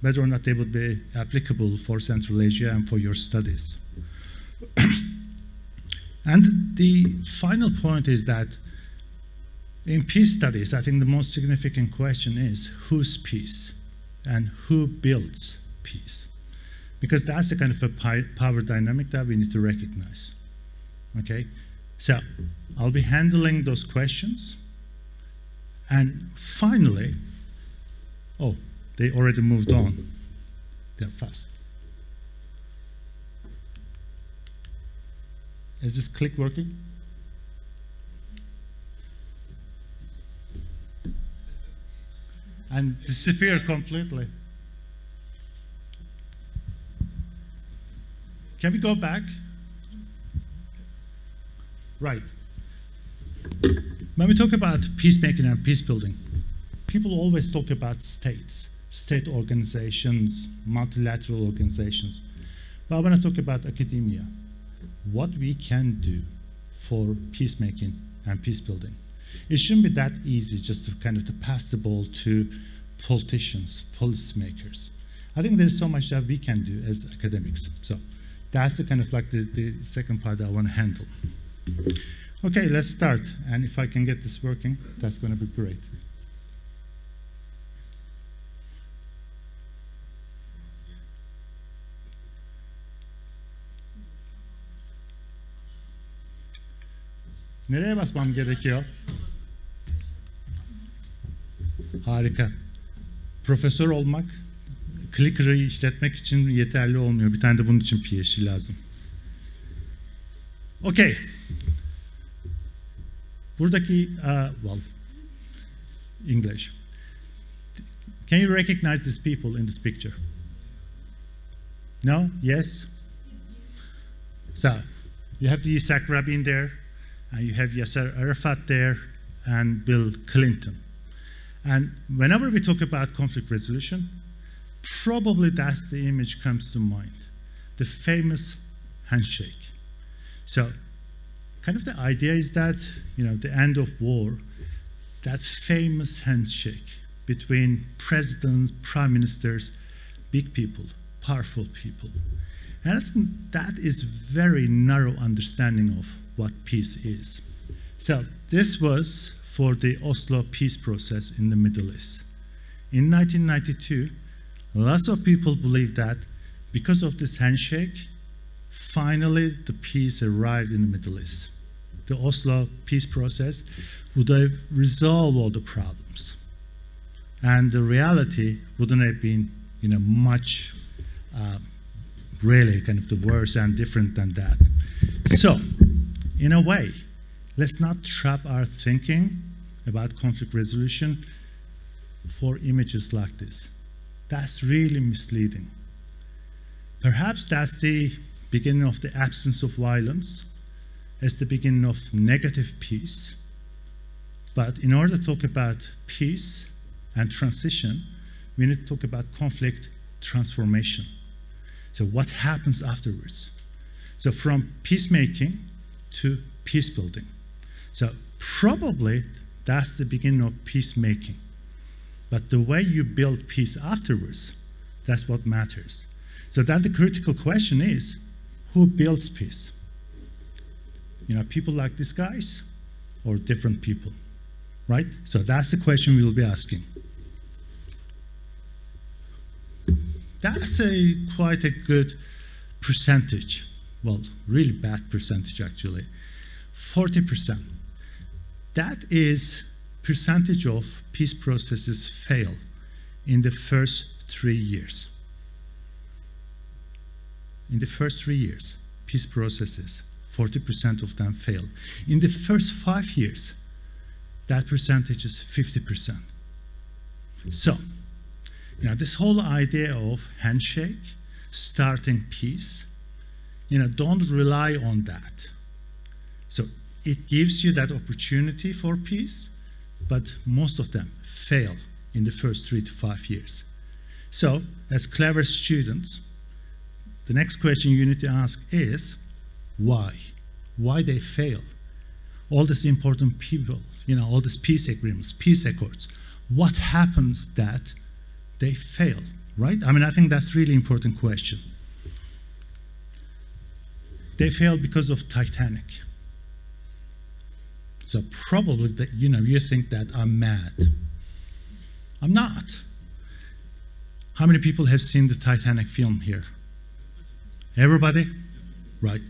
whether or not they would be applicable for Central Asia and for your studies. And the final point is that in peace studies, I think the most significant question is whose peace and who builds peace? Because that's the kind of a power dynamic that we need to recognize, okay? So I'll be handling those questions. And finally, oh, they already moved on. They're fast. Is this click working? And disappear completely. Can we go back? Right. When we talk about peacemaking and peace building, people always talk about states, state organizations, multilateral organizations. But I want to talk about academia, what we can do for peacemaking and peace building. It shouldn't be that easy just to kind of to pass the ball to politicians, policymakers. I think there's so much that we can do as academics. So that's the kind of like the second part that I want to handle. Okay, let's start. And if I can get this working, that's going to be great. Nereye basmam gerekiyor? Harika. Profesör olmak, clicker'ı işletmek için yeterli olmuyor. Bir tane de bunun için PhD lazım. Okay. Buradaki, well, English. Can you recognize these people in this picture? No? Yes? So, you have the Yitzhak Rabin there, and you have Yasser Arafat there, and Bill Clinton. And whenever we talk about conflict resolution, probably that's the image comes to mind, the famous handshake. So, kind of the idea is that, the end of war, that famous handshake between presidents, prime ministers, big people, powerful people. And I think that is very narrow understanding of what peace is. So this was for the Oslo peace process in the Middle East. In 1992, lots of people believed that because of this handshake, finally the peace arrived in the Middle East. The Oslo peace process would have resolved all the problems. And the reality wouldn't have been, much really kind of the worse and different than that. So, in a way, let's not trap our thinking about conflict resolution for images like this. That's really misleading. Perhaps that's the beginning of the absence of violence, as the beginning of negative peace. But in order to talk about peace and transition, we need to talk about conflict transformation. So what happens afterwards? So from peacemaking to peace building. So probably that's the beginning of peacemaking. But the way you build peace afterwards, that's what matters. So then the critical question is, who builds peace? People like these guys or different people, right? So that's the question we will be asking. That's quite a good percentage. Well, really bad percentage actually. 40%. That is percentage of peace processes fail in the first 3 years. In the first 3 years, peace processes, 40% of them fail. In the first 5 years, that percentage is 50%. So, this whole idea of handshake, starting peace, don't rely on that. So it gives you that opportunity for peace, but most of them fail in the first 3 to 5 years. So, as clever students, the next question you need to ask is, why? Why they fail? All these important people, all these peace agreements, peace accords, what happens that they fail, right? I think that's a really important question. They fail because of Titanic. So probably that, you think that I'm mad. I'm not. How many people have seen the Titanic film here? Everybody? Right.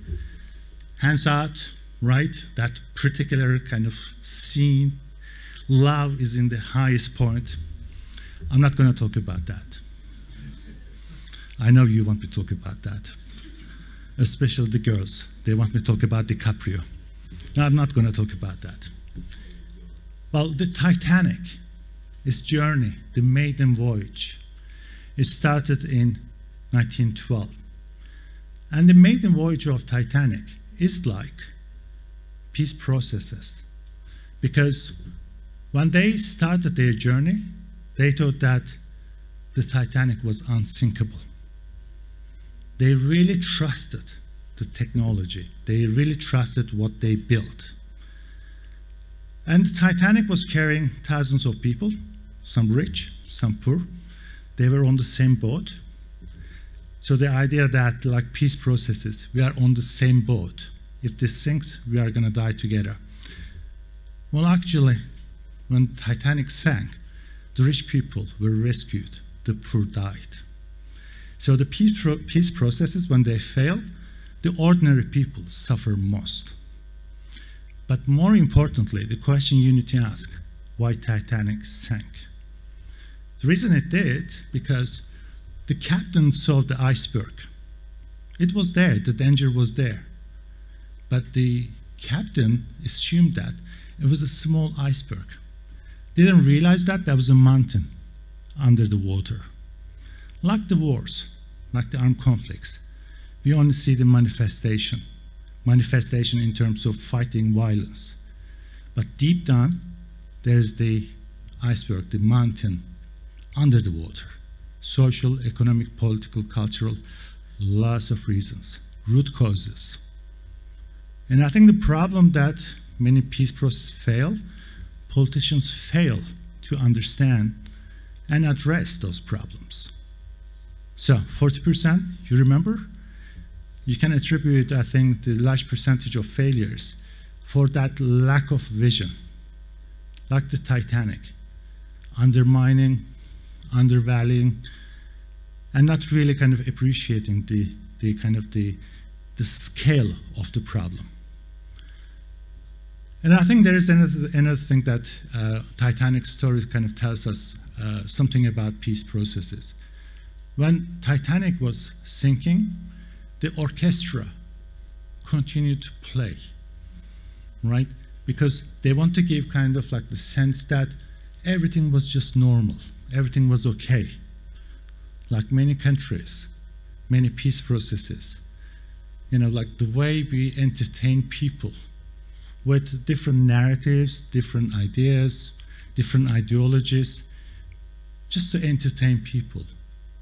Hands out, right? That particular kind of scene. Love is in the highest point. I'm not going to talk about that. I know you want me to talk about that. Especially the girls. They want me to talk about DiCaprio. No, I'm not going to talk about that. Well, the Titanic, its journey, the maiden voyage, it started in 1912. And the maiden voyage of Titanic is like peace processes. Because when they started their journey, they thought that the Titanic was unsinkable. They really trusted the technology. They really trusted what they built. And the Titanic was carrying thousands of people, some rich, some poor. They were on the same boat. So the idea that, like peace processes, we are on the same boat. If this sinks, we are going to die together. Well, actually, when Titanic sank, the rich people were rescued, the poor died. So the peace processes, when they fail, the ordinary people suffer most. But more importantly, the question you need to ask, why Titanic sank? The reason it did, because the captain saw the iceberg. It was there, the danger was there. But the captain assumed that it was a small iceberg. Didn't realize that there was a mountain under the water. Like the wars, like the armed conflicts, we only see the manifestation in terms of fighting violence. But deep down, there's the iceberg, the mountain under the water. Social, economic, political, cultural, lots of reasons, root causes. And I think the problem that many peace processes fail, politicians fail to understand and address those problems. So 40%, you remember? You can attribute, I think, the large percentage of failures for that lack of vision, like the Titanic, undermining, undervaluing, and not really kind of appreciating the scale of the problem. And I think there is another thing that Titanic story kind of tells us something about peace processes. When Titanic was sinking, the orchestra continued to play, right? Because they want to give kind of like the sense that everything was just normal, everything was okay. Like many countries, many peace processes, you know, like the way we entertain people with different narratives, different ideas, different ideologies, just to entertain people.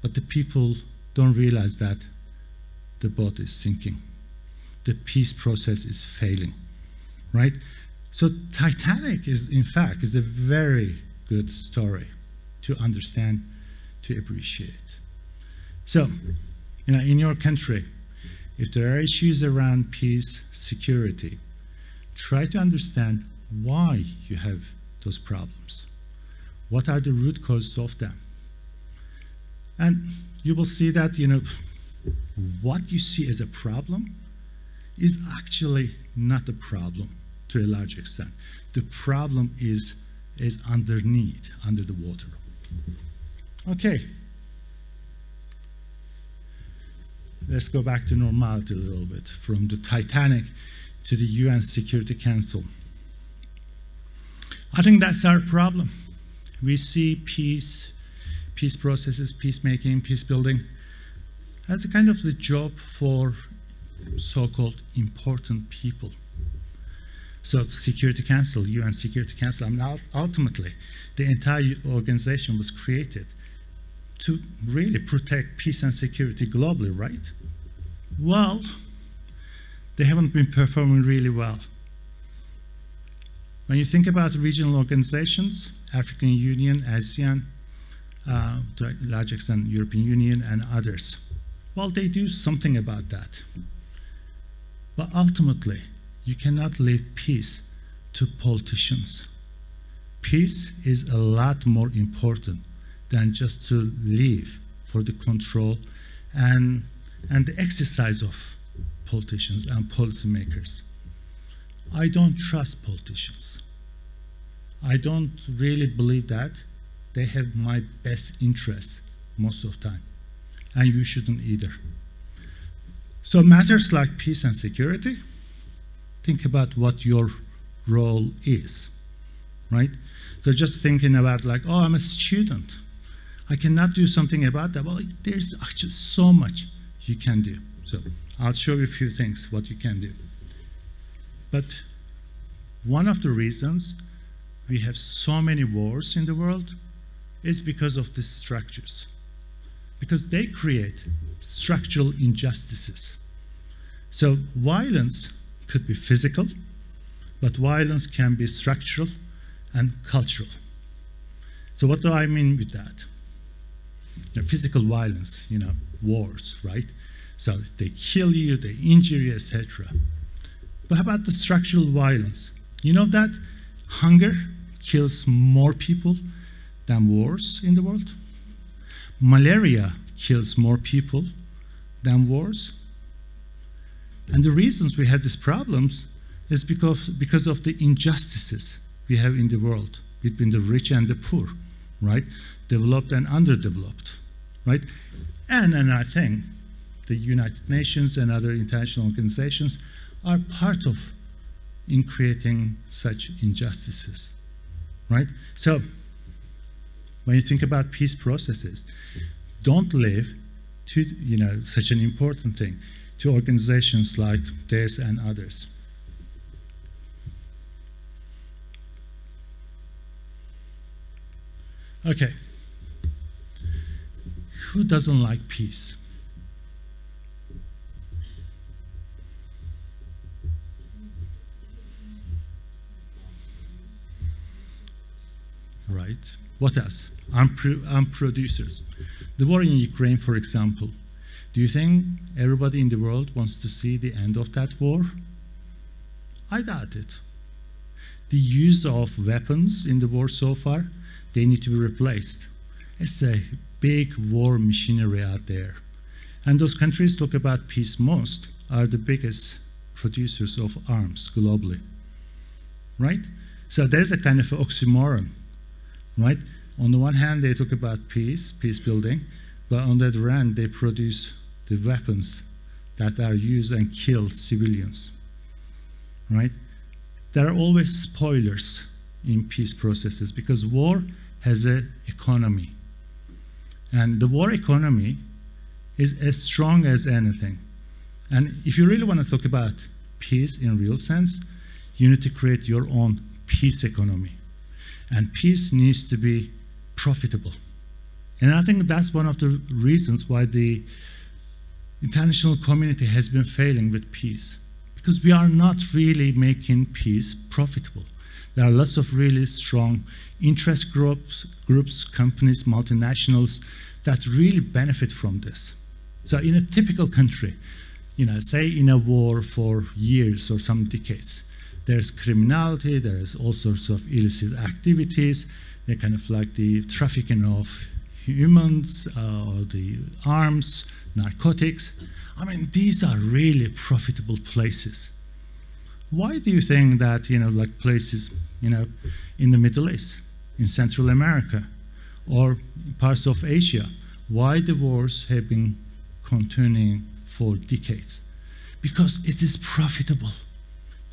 But the people don't realize that the boat is sinking. The peace process is failing, right? So Titanic is, in fact, is a very good story to understand, to appreciate. So, you know, in your country, if there are issues around peace, security, try to understand why you have those problems. What are the root causes of them? And you will see that, you know, what you see as a problem is actually not a problem to a large extent. The problem is underneath, under the water. Okay. Let's go back to normality a little bit, from the Titanic to the UN Security Council. I think that's our problem. We see peace processes, peacemaking, peace building as a kind of the job for so-called important people. So Security Council, UN Security Council, I mean, ultimately, the entire organization was created to really protect peace and security globally, right? Well, they haven't been performing really well. When you think about regional organizations, African Union, ASEAN, to a large extent European Union and others, well, they do something about that. But ultimately, you cannot leave peace to politicians. Peace is a lot more important than just to leave for the control and the exercise of politicians and policymakers. I don't trust politicians. I don't really believe that they have my best interests most of the time, and you shouldn't either. So matters like peace and security, think about what your role is, right? So just thinking about like, oh, I'm a student, I cannot do something about that. Well, there's actually so much you can do. So I'll show you a few things, what you can do. But one of the reasons we have so many wars in the world is because of these structures. Because they create structural injustices. So violence could be physical, but violence can be structural and cultural. So what do I mean with that? You know, physical violence, you know, wars, right? So they kill you, they injure you, etc. But how about the structural violence? You know that hunger kills more people than wars in the world? Malaria kills more people than wars. And the reasons we have these problems is because of the injustices we have in the world between the rich and the poor, right? Developed and underdeveloped, right? And I think the United Nations and other international organizations are part of in creating such injustices, right? So when you think about peace processes, don't live to, such an important thing to organizations like this and others. Okay. Who doesn't like peace? Right. What else? Armed producers. The war in Ukraine, for example. Do you think everybody in the world wants to see the end of that war? I doubt it. The use of weapons in the war so far, they need to be replaced. It's a big war machinery out there. And those countries talk about peace most are the biggest producers of arms globally. Right? So there's a kind of oxymoron. Right? On the one hand, they talk about peace building, but on the other hand, they produce the weapons that are used and kill civilians. Right? There are always spoilers in peace processes because war has an economy. And the war economy is as strong as anything. And if you really want to talk about peace in real sense, you need to create your own peace economy. And peace needs to be profitable. And I think that's one of the reasons why the international community has been failing with peace. Because we are not really making peace profitable. There are lots of really strong interest groups, companies, multinationals that really benefit from this. So in a typical country, say in a war for years or some decades, there's criminality, there's all sorts of illicit activities, they're kind of like the trafficking of humans, or the arms, narcotics. I mean, these are really profitable places. Why do you think that, like places, in the Middle East, in Central America, or parts of Asia, why the wars have been continuing for decades? Because it is profitable.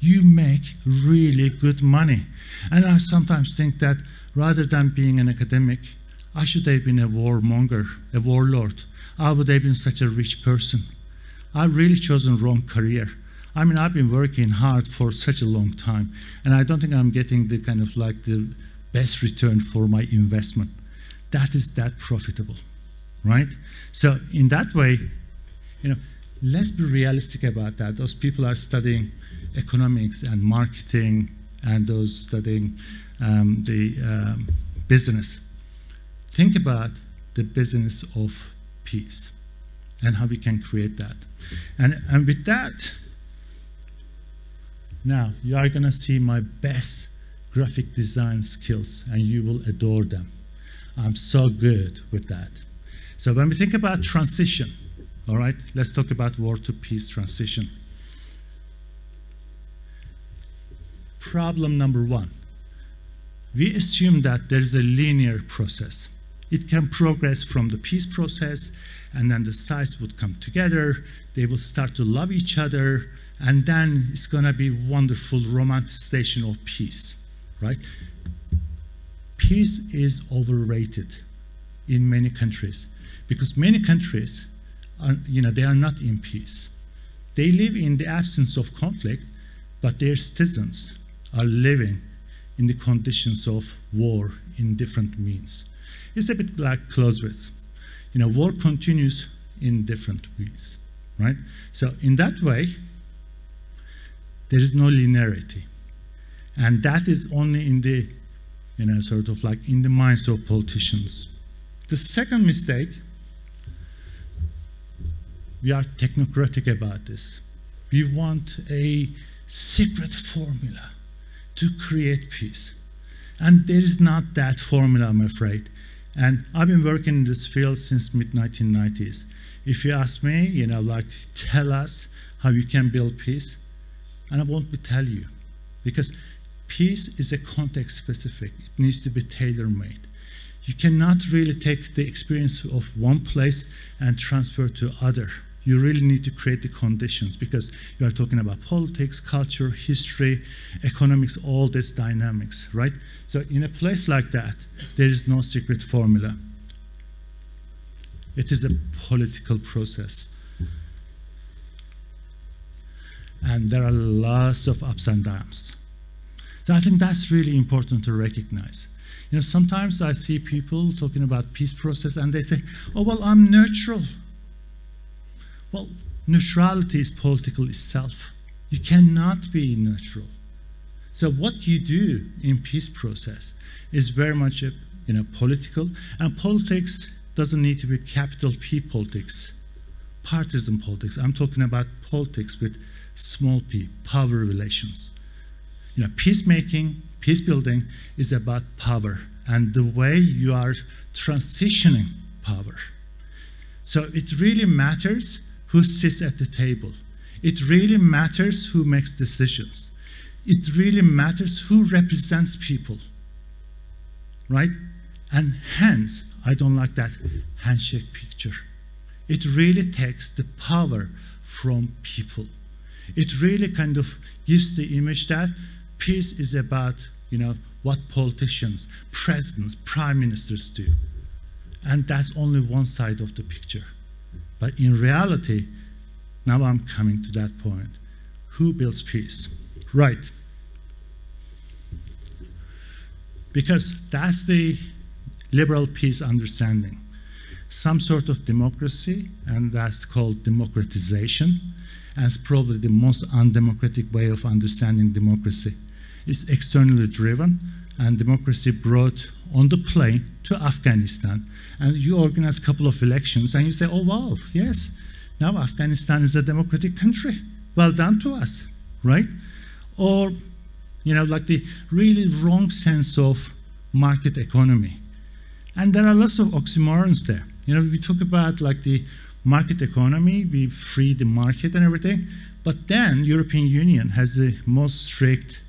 You make really good money. And I sometimes think that rather than being an academic, I should have been a warmonger, a warlord. I would have been such a rich person. I've really chosen the wrong career. I mean, I've been working hard for such a long time, and I don't think I'm getting the kind of like the best return for my investment. That is that profitable, right? So in that way, let's be realistic about that. Those people are studying economics and marketing, and those studying the business. Think about the business of peace and how we can create that. And with that, now you are going to see my best graphic design skills, and you will adore them. I'm so good with that. So when we think about transition, all right, let's talk about war to peace transition. Problem number one, we assume that there is a linear process. It can progress from the peace process, and then the sides would come together, they will start to love each other, and then it's going to be wonderful romanticization of peace, right? Peace is overrated in many countries because many countries are, they are not in peace. They live in the absence of conflict, but their citizens are living in the conditions of war in different means. It's a bit like Clausewitz. War continues in different ways, right? So in that way, there is no linearity. And that is only in the, sort of like in the minds of politicians. The second mistake, we are technocratic about this. We want a secret formula to create peace. And there is not that formula, I'm afraid. And I've been working in this field since mid-1990s. If you ask me, tell us how you can build peace, and I won't tell you, because peace is a context specific. It needs to be tailor-made. You cannot really take the experience of one place and transfer to other. You really need to create the conditions because you are talking about politics, culture, history, economics, all this dynamics, right? So in a place like that, there is no secret formula. It is a political process. And there are lots of ups and downs. So I think that's really important to recognize. You know, sometimes I see people talking about peace process and they say, oh, well, I'm neutral. Well, neutrality is political itself. You cannot be neutral. So what you do in peace process is very much political, and politics doesn't need to be capital P politics, partisan politics. I'm talking about politics with small p, power relations. You know, peacemaking, peace building is about power and the way you are transitioning power. So it really matters who sits at the table. It really matters who makes decisions. It really matters who represents people, right? And hence, I don't like that handshake picture. It really takes the power from people. It really kind of gives the image that peace is about, you know, what politicians, presidents, prime ministers do. And that's only one side of the picture. But in reality, now I'm coming to that point. Who builds peace? Right. Because that's the liberal peace understanding. Some sort of democracy, and that's called democratization, and it's probably the most undemocratic way of understanding democracy. It's externally driven, and democracy brought on the plane to Afghanistan. And you organize a couple of elections, and you say, oh, wow, yes, now Afghanistan is a democratic country. Well done to us, right? Or, you know, like the really wrong sense of market economy. And there are lots of oxymorons there. You know, we talk about like the market economy, we free the market and everything, but then European Union has the most strict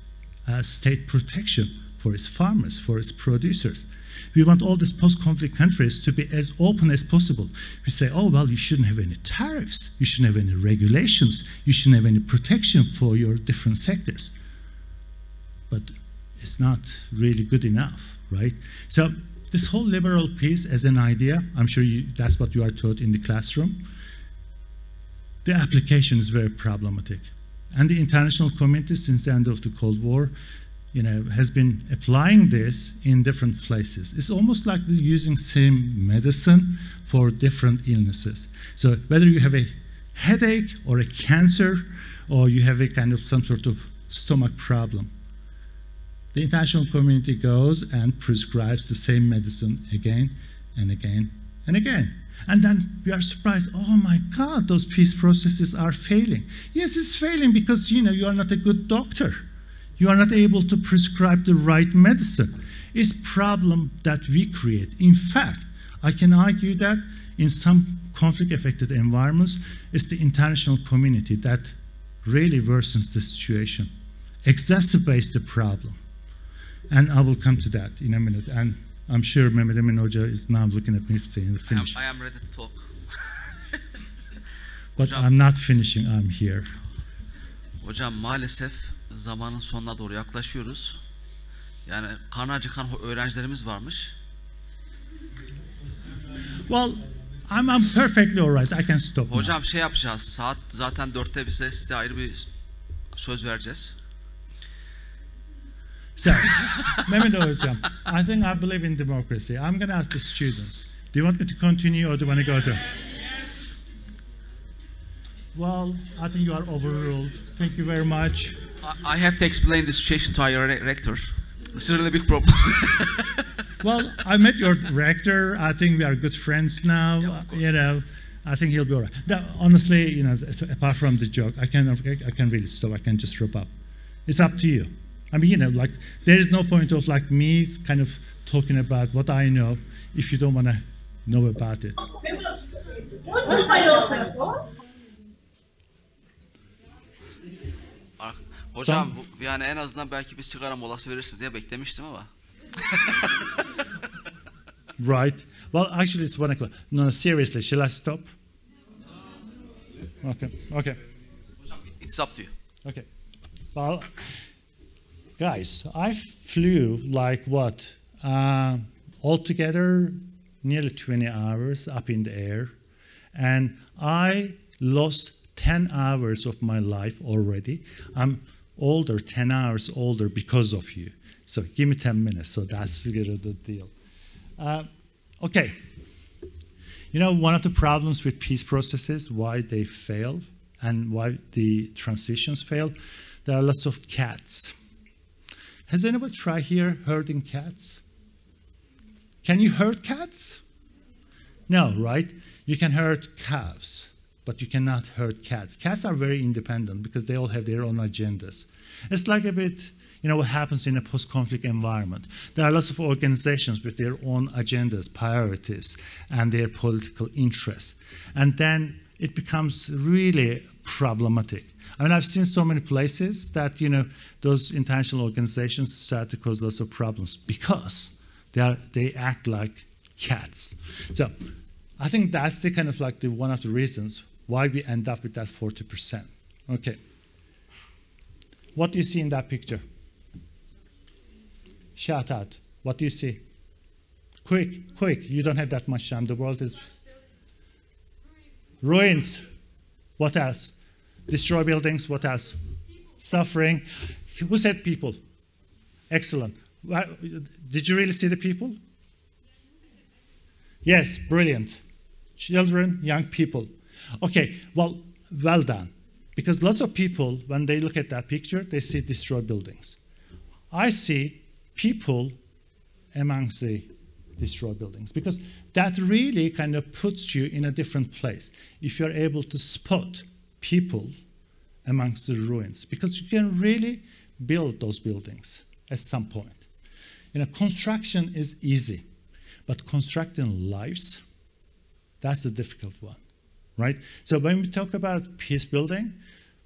state protection for its farmers, for its producers. We want all these post-conflict countries to be as open as possible. We say, oh, well, you shouldn't have any tariffs, you shouldn't have any regulations, you shouldn't have any protection for your different sectors. But it's not really good enough, right? So this whole liberal peace as an idea, I'm sure that's what you are taught in the classroom. The application is very problematic. And the international community since the end of the Cold War, you know, has been applying this in different places. It's almost like using same medicine for different illnesses. So whether you have a headache or a cancer, or you have a kind of some sort of stomach problem, the international community goes and prescribes the same medicine again and again and again. And then we are surprised, oh my God, those peace processes are failing. Yes, it's failing because, you know, you are not a good doctor. You are not able to prescribe the right medicine. It's a problem that we create. In fact, I can argue that in some conflict-affected environments, it's the international community that really worsens the situation, exacerbates the problem. And I will come to that in a minute. And I'm sure Mehmet Emin Hoca is now looking at me saying the finish. I am ready to talk. But hocam, I'm not finishing, I'm here. Hocam maalesef zamanın sonuna doğru yaklaşıyoruz. Yani karnı acıkan öğrencilerimiz varmış. Well, I'm perfectly all right. I can stop. Hocam now. Şey yapacağız. Saat zaten 4'te size ayrı bir söz vereceğiz. So, Mehmet Hocam, I think I believe in democracy. I'm going to ask the students, do you want me to continue or do you want to go to? Well, I think you are overruled. Thank you very much. I have to explain the situation to our rector. It's a really big problem. Well, I met your rector. I think we are good friends now. Yeah, you know, I think he'll be all right. Now, honestly, you know, apart from the joke, I can really stop. I can just wrap up. It's up to you. I mean, you know, like, there is no point of like me kind of talking about what I know if you don't want to know about it. Hocam yani en azından belki bir sigara molası verirsiniz diye beklemiştim ama. Right. Well, actually it's 1 o'clock. No, seriously, shall I stop? Okay. Okay. Hocam, it's up to you. Okay. Well, guys, I flew like what? Altogether nearly 20 hours up in the air, and I lost 10 hours of my life already. I'm older, 10 hours older because of you. So give me 10 minutes. So that's the deal. Okay. You know, one of the problems with peace processes, why they fail and why the transitions fail, there are lots of cats. Has anybody tried here herding cats? Can you herd cats? No, right? You can herd cows, but you cannot herd cats. Cats are very independent because they all have their own agendas. It's like a bit, you know, what happens in a post-conflict environment. There are lots of organizations with their own agendas, priorities, and their political interests. And then it becomes really problematic. I mean, I've seen so many places that, you know, those international organizations start to cause lots of problems because they act like cats. So I think that's the kind of like one of the reasons why we end up with that 40%. Okay. What do you see in that picture? Shout out. What do you see? Quick, quick. You don't have that much time. The world is ruins. What else? Destroy buildings. What else? Suffering. Who said people? Excellent. Did you really see the people? Yes, brilliant. Children, young people. Okay, well done. Because lots of people, when they look at that picture, they see destroyed buildings. I see people amongst the destroyed buildings, because that really kind of puts you in a different place if you're able to spot people amongst the ruins, because you can really build those buildings at some point. You know, construction is easy, but constructing lives, that's the difficult one, right? So when we talk about peace building,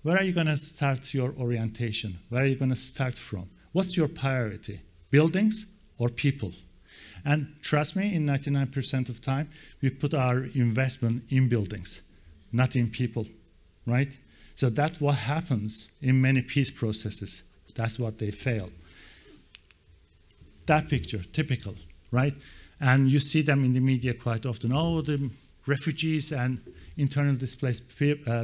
where are you going to start your orientation? Where are you going to start from? What's your priority? Buildings or people? And trust me, in 99% of time, we put our investment in buildings, not in people, right? So that's what happens in many peace processes. That's what they fail. That picture, typical, right? And you see them in the media quite often. Oh, the refugees and internally displaced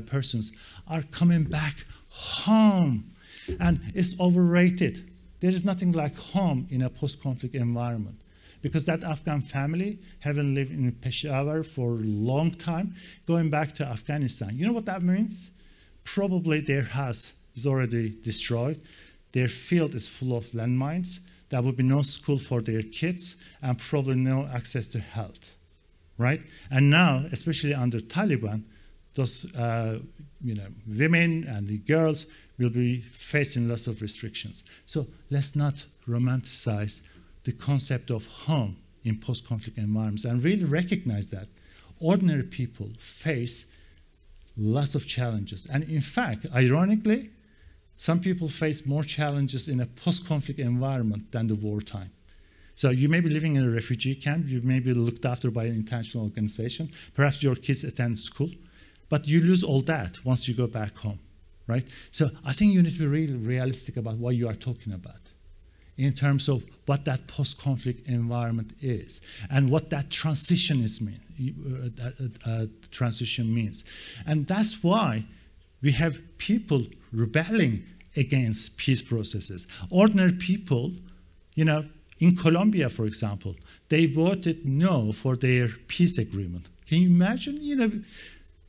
persons are coming back home. And it's overrated. There is nothing like home in a post-conflict environment, because that Afghan family, having lived in Peshawar for a long time, going back to Afghanistan. You know what that means? Probably their house is already destroyed. Their field is full of landmines. There would be no school for their kids and probably no access to health, right? And now, especially under Taliban, those women and the girls will be facing lots of restrictions. So let's not romanticize the concept of home in post-conflict environments and really recognize that ordinary people face lots of challenges. And in fact, ironically, some people face more challenges in a post-conflict environment than the wartime. So you may be living in a refugee camp, you may be looked after by an international organization, perhaps your kids attend school, but you lose all that once you go back home, right? So I think you need to be really realistic about what you are talking about in terms of what that post-conflict environment is and what that transition means. And that's why we have people rebelling against peace processes. Ordinary people, you know, in Colombia, for example, they voted no for their peace agreement. Can you imagine? You know,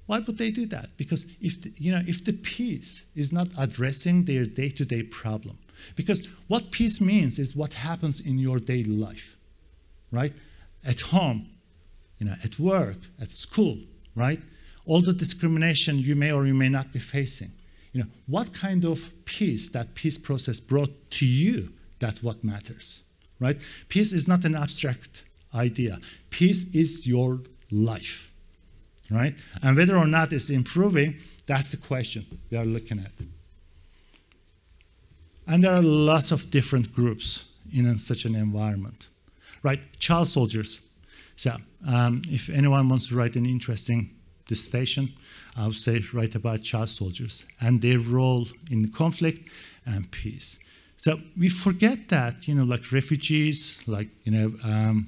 why would they do that? Because if the peace is not addressing their day-to-day problem, because what peace means is what happens in your daily life, right? At home, you know, at work, at school, right? All the discrimination you may or you may not be facing. You know, what kind of peace that peace process brought to you, that's what matters, right? Peace is not an abstract idea. Peace is your life, right? And whether or not it's improving, that's the question we are looking at. And there are lots of different groups in such an environment, right? Child soldiers. So if anyone wants to write an interesting dissertation, I would say write about child soldiers and their role in conflict and peace. So we forget that, you know, like refugees, like, you know,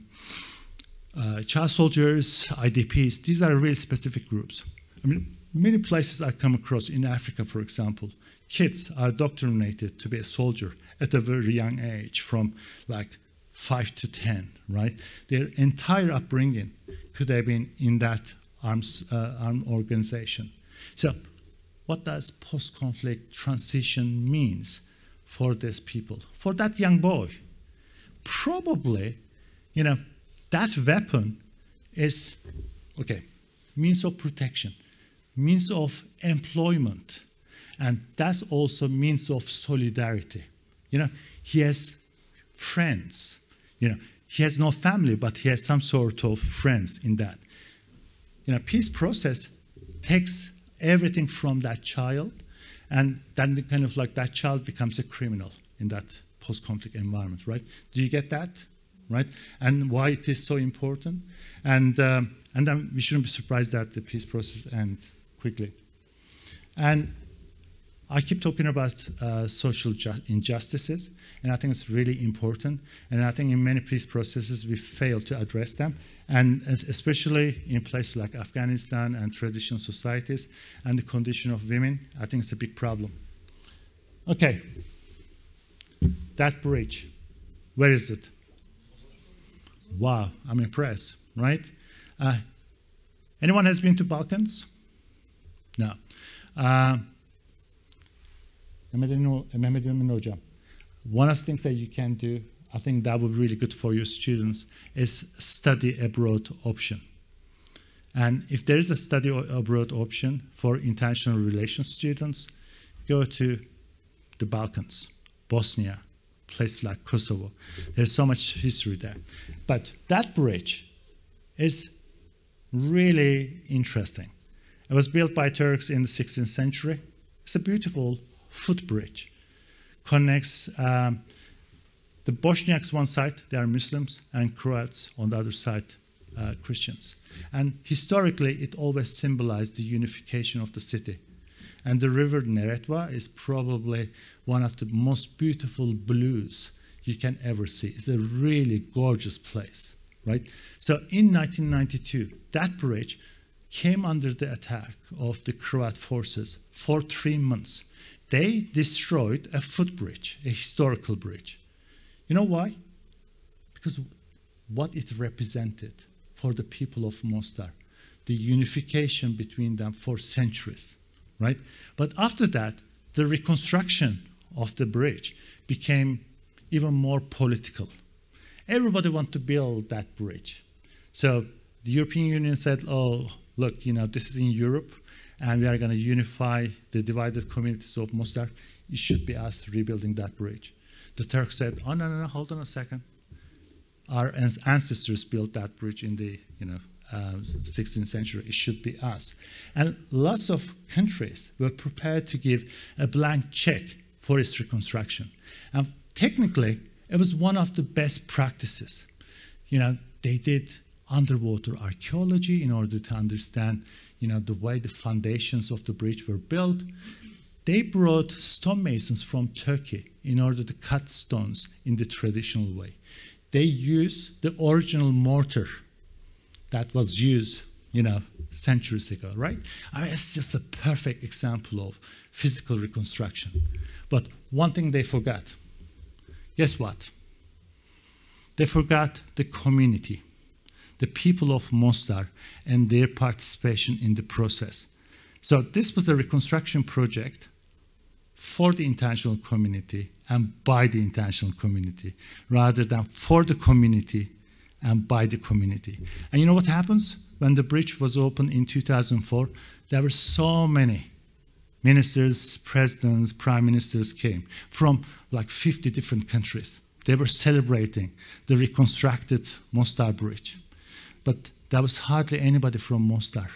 child soldiers, IDPs, these are really specific groups. I mean, many places I come across in Africa, for example, kids are indoctrinated to be a soldier at a very young age, from like 5 to 10, right? Their entire upbringing could have been in that armed organization. So what does post-conflict transition means for these people? For that young boy, probably, you know, that weapon is, okay, means of protection, means of employment, and that's also means of solidarity. You know, he has friends. You know, he has no family, but he has some sort of friends in that. You know, peace process takes everything from that child, and then kind of like that child becomes a criminal in that post-conflict environment, right? Do you get that, right? And why it is so important? And then we shouldn't be surprised that the peace process ends quickly. And I keep talking about social injustices, and I think it's really important. And I think in many peace processes we fail to address them, and especially in places like Afghanistan and traditional societies and the condition of women, I think it's a big problem. Okay, that bridge, where is it? Wow, I'm impressed, right? Anyone has been to Balkans? No. One of the things that you can do, I think that would be really good for your students, is study abroad option. And if there is a study abroad option for international relations students, go to the Balkans, Bosnia, places like Kosovo. There's so much history there. But that bridge is really interesting. It was built by Turks in the 16th century. It's a beautiful footbridge. Connects the Bosniaks one side, they are Muslims, and Croats on the other side, Christians. And historically, it always symbolized the unification of the city. And the river Neretva is probably one of the most beautiful blues you can ever see. It's a really gorgeous place, right? So in 1992, that bridge came under the attack of the Croat forces for 3 months. They destroyed a footbridge, a historical bridge. You know why? Because what it represented for the people of Mostar, the unification between them for centuries, right? But after that, the reconstruction of the bridge became even more political. Everybody wanted to build that bridge. So the European Union said, oh, look, you know, this is in Europe, and we are going to unify the divided communities of Mostar. It should be us rebuilding that bridge. The Turks said, oh, no, hold on a second. Our ancestors built that bridge in the 16th century. It should be us. And lots of countries were prepared to give a blank check for its reconstruction. And technically, it was one of the best practices. You know, they did underwater archaeology in order to understand, you know, the way the foundations of the bridge were built. They brought stonemasons from Turkey in order to cut stones in the traditional way. They used the original mortar that was used, you know, centuries ago, right? I mean, it's just a perfect example of physical reconstruction. But one thing they forgot. Guess what? They forgot the community, the people of Mostar, and their participation in the process. So this was a reconstruction project for the international community and by the international community, rather than for the community and by the community. And you know what happens? When the bridge was opened in 2004, there were so many ministers, presidents, prime ministers came from like 50 different countries. They were celebrating the reconstructed Mostar Bridge. But there was hardly anybody from Mostar.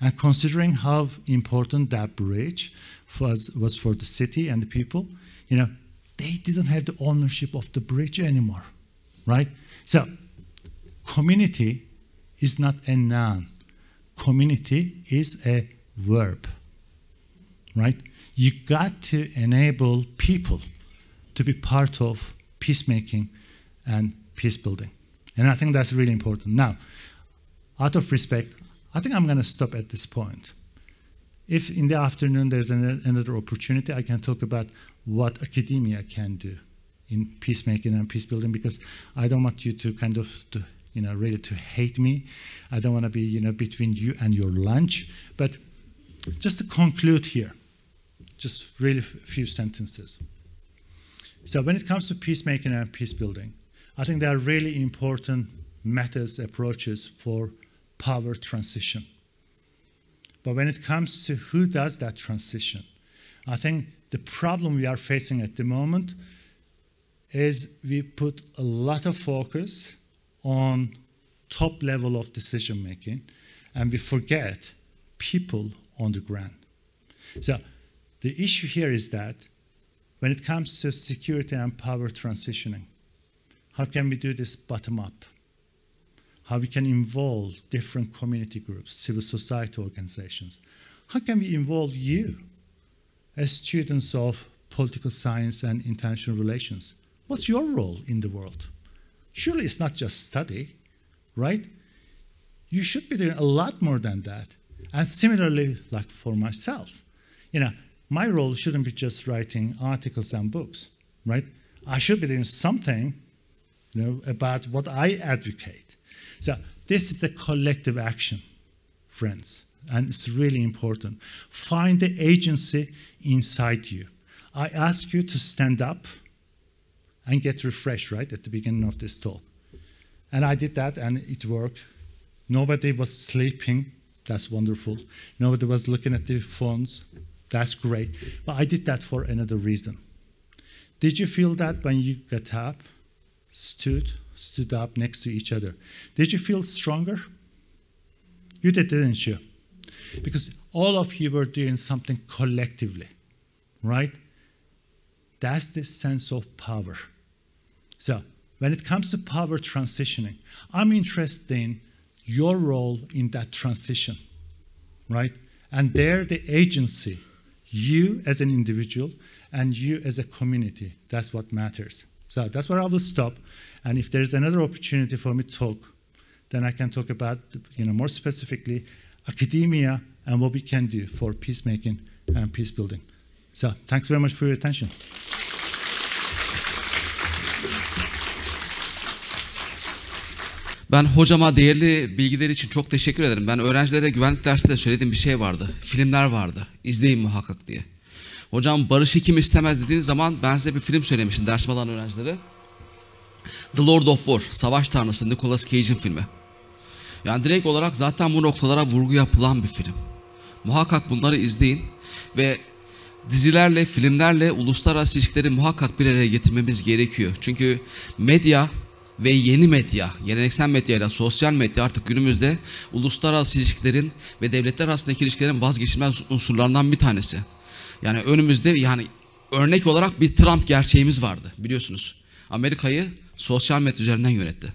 And considering how important that bridge was for the city and the people, you know, they didn't have the ownership of the bridge anymore, right? So, community is not a noun. Community is a verb, right? You got to enable people to be part of peacemaking and peace building. And I think that's really important. Now, out of respect, I think I'm going to stop at this point. If in the afternoon there's another opportunity, I can talk about what academia can do in peacemaking and peace building, because I don't want you to kind of, really to hate me. I don't want to be, between you and your lunch. But just to conclude here, just really a few sentences. So when it comes to peacemaking and peace building, I think there are really important methods, approaches for power transition. But when it comes to who does that transition, I think the problem we are facing at the moment is we put a lot of focus on top level of decision making, and we forget people on the ground. So the issue here is that when it comes to security and power transitioning, how can we do this bottom up? How we can involve different community groups, civil society organizations? How can we involve you as students of political science and international relations? What's your role in the world? Surely it's not just study, right? You should be doing a lot more than that. And similarly, like for myself, my role shouldn't be just writing articles and books, right? I should be doing something, about what I advocate. So this is a collective action, friends, and it's really important. Find the agency inside you. I ask you to stand up and get refreshed, right, at the beginning of this talk. And I did that, and it worked. Nobody was sleeping. That's wonderful. Nobody was looking at their phones. That's great. But I did that for another reason. Did you feel that when you got up, stood up next to each other? Did you feel stronger? You did, didn't you? Because all of you were doing something collectively, right? That's the sense of power. So when it comes to power transitioning, I'm interested in your role in that transition, right? And there, the agency, you as an individual and you as a community, that's what matters. So that's where I will stop. And if there's another opportunity for me to talk, then I can talk about, more specifically, academia and what we can do for peacemaking and peace building. So thanks very much for your attention. Ben hocama değerli bilgileri için çok teşekkür ederim. Ben öğrencilere güvenlik dersinde söylediğim bir şey vardı. Filmler vardı. İzleyin muhakkak diye. Hocam barışı kim istemez dediğiniz zaman ben size bir film söylemiştim dersime alan öğrencilere. The Lord of War, Savaş Tanrısı, Nicolas Cage'in filmi. Yani direkt olarak zaten bu noktalara vurgu yapılan bir film. Muhakkak bunları izleyin ve dizilerle, filmlerle uluslararası ilişkileri muhakkak bir araya getirmemiz gerekiyor. Çünkü medya ve yeni medya, geleneksel medyayla sosyal medya artık günümüzde uluslararası ilişkilerin ve devletler arasındaki ilişkilerin vazgeçilmez unsurlarından bir tanesi. Yani önümüzde örnek olarak bir Trump gerçeğimiz vardı biliyorsunuz. Amerika'yı sosyal medya üzerinden yönetti.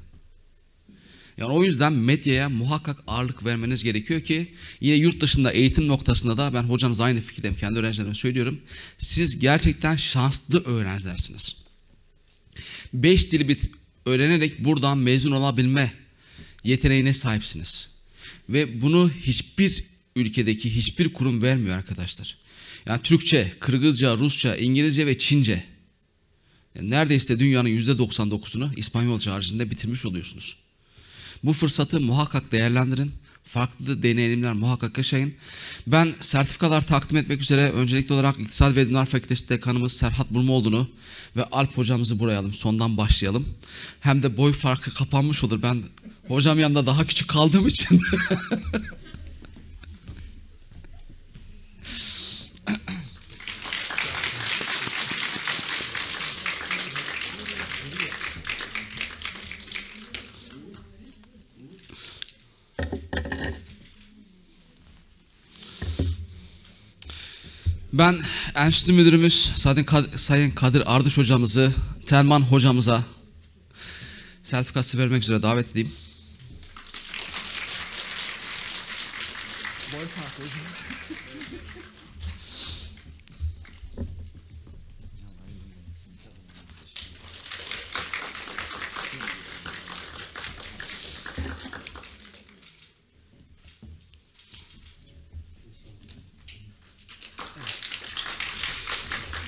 Yani o yüzden medyaya muhakkak ağırlık vermeniz gerekiyor ki yine yurt dışında eğitim noktasında da ben hocanız aynı fikirdeyim, kendi öğrencilerime söylüyorum. Siz gerçekten şanslı öğrencilersiniz. 5 dili öğrenerek buradan mezun olabilme yeteneğine sahipsiniz. Ve bunu hiçbir ülkedeki hiçbir kurum vermiyor arkadaşlar. Yani Türkçe, Kırgızca, Rusça, İngilizce ve Çince. Yani neredeyse dünyanın %99'unu İspanyolca haricinde bitirmiş oluyorsunuz. Bu fırsatı muhakkak değerlendirin. Farklı deneyimler muhakkak yaşayın. Ben sertifikalar takdim etmek üzere öncelikli olarak İktisat ve Dinler Fakültesi Dekanımız Serhat Burmoğlu'nu ve Alp hocamızı buraya alalım. Sondan başlayalım. Hem de boy farkı kapanmış olur. Ben hocam yanında daha küçük kaldığım için. Ben enstitü müdürümüz Sayın Kadir Ardış hocamızı, Telman hocamıza sertifikası vermek üzere davet edeyim.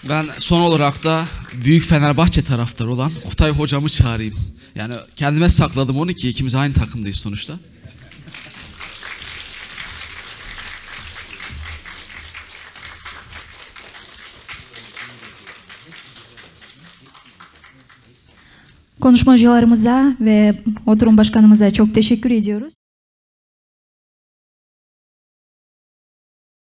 Ben son olarak da büyük Fenerbahçe taraftarı olan Kutay hocamı çağırayım. Yani kendime sakladım onu ki ikimiz aynı takımdayız sonuçta. Konuşmacılarımıza ve oturum başkanımıza çok teşekkür ediyoruz.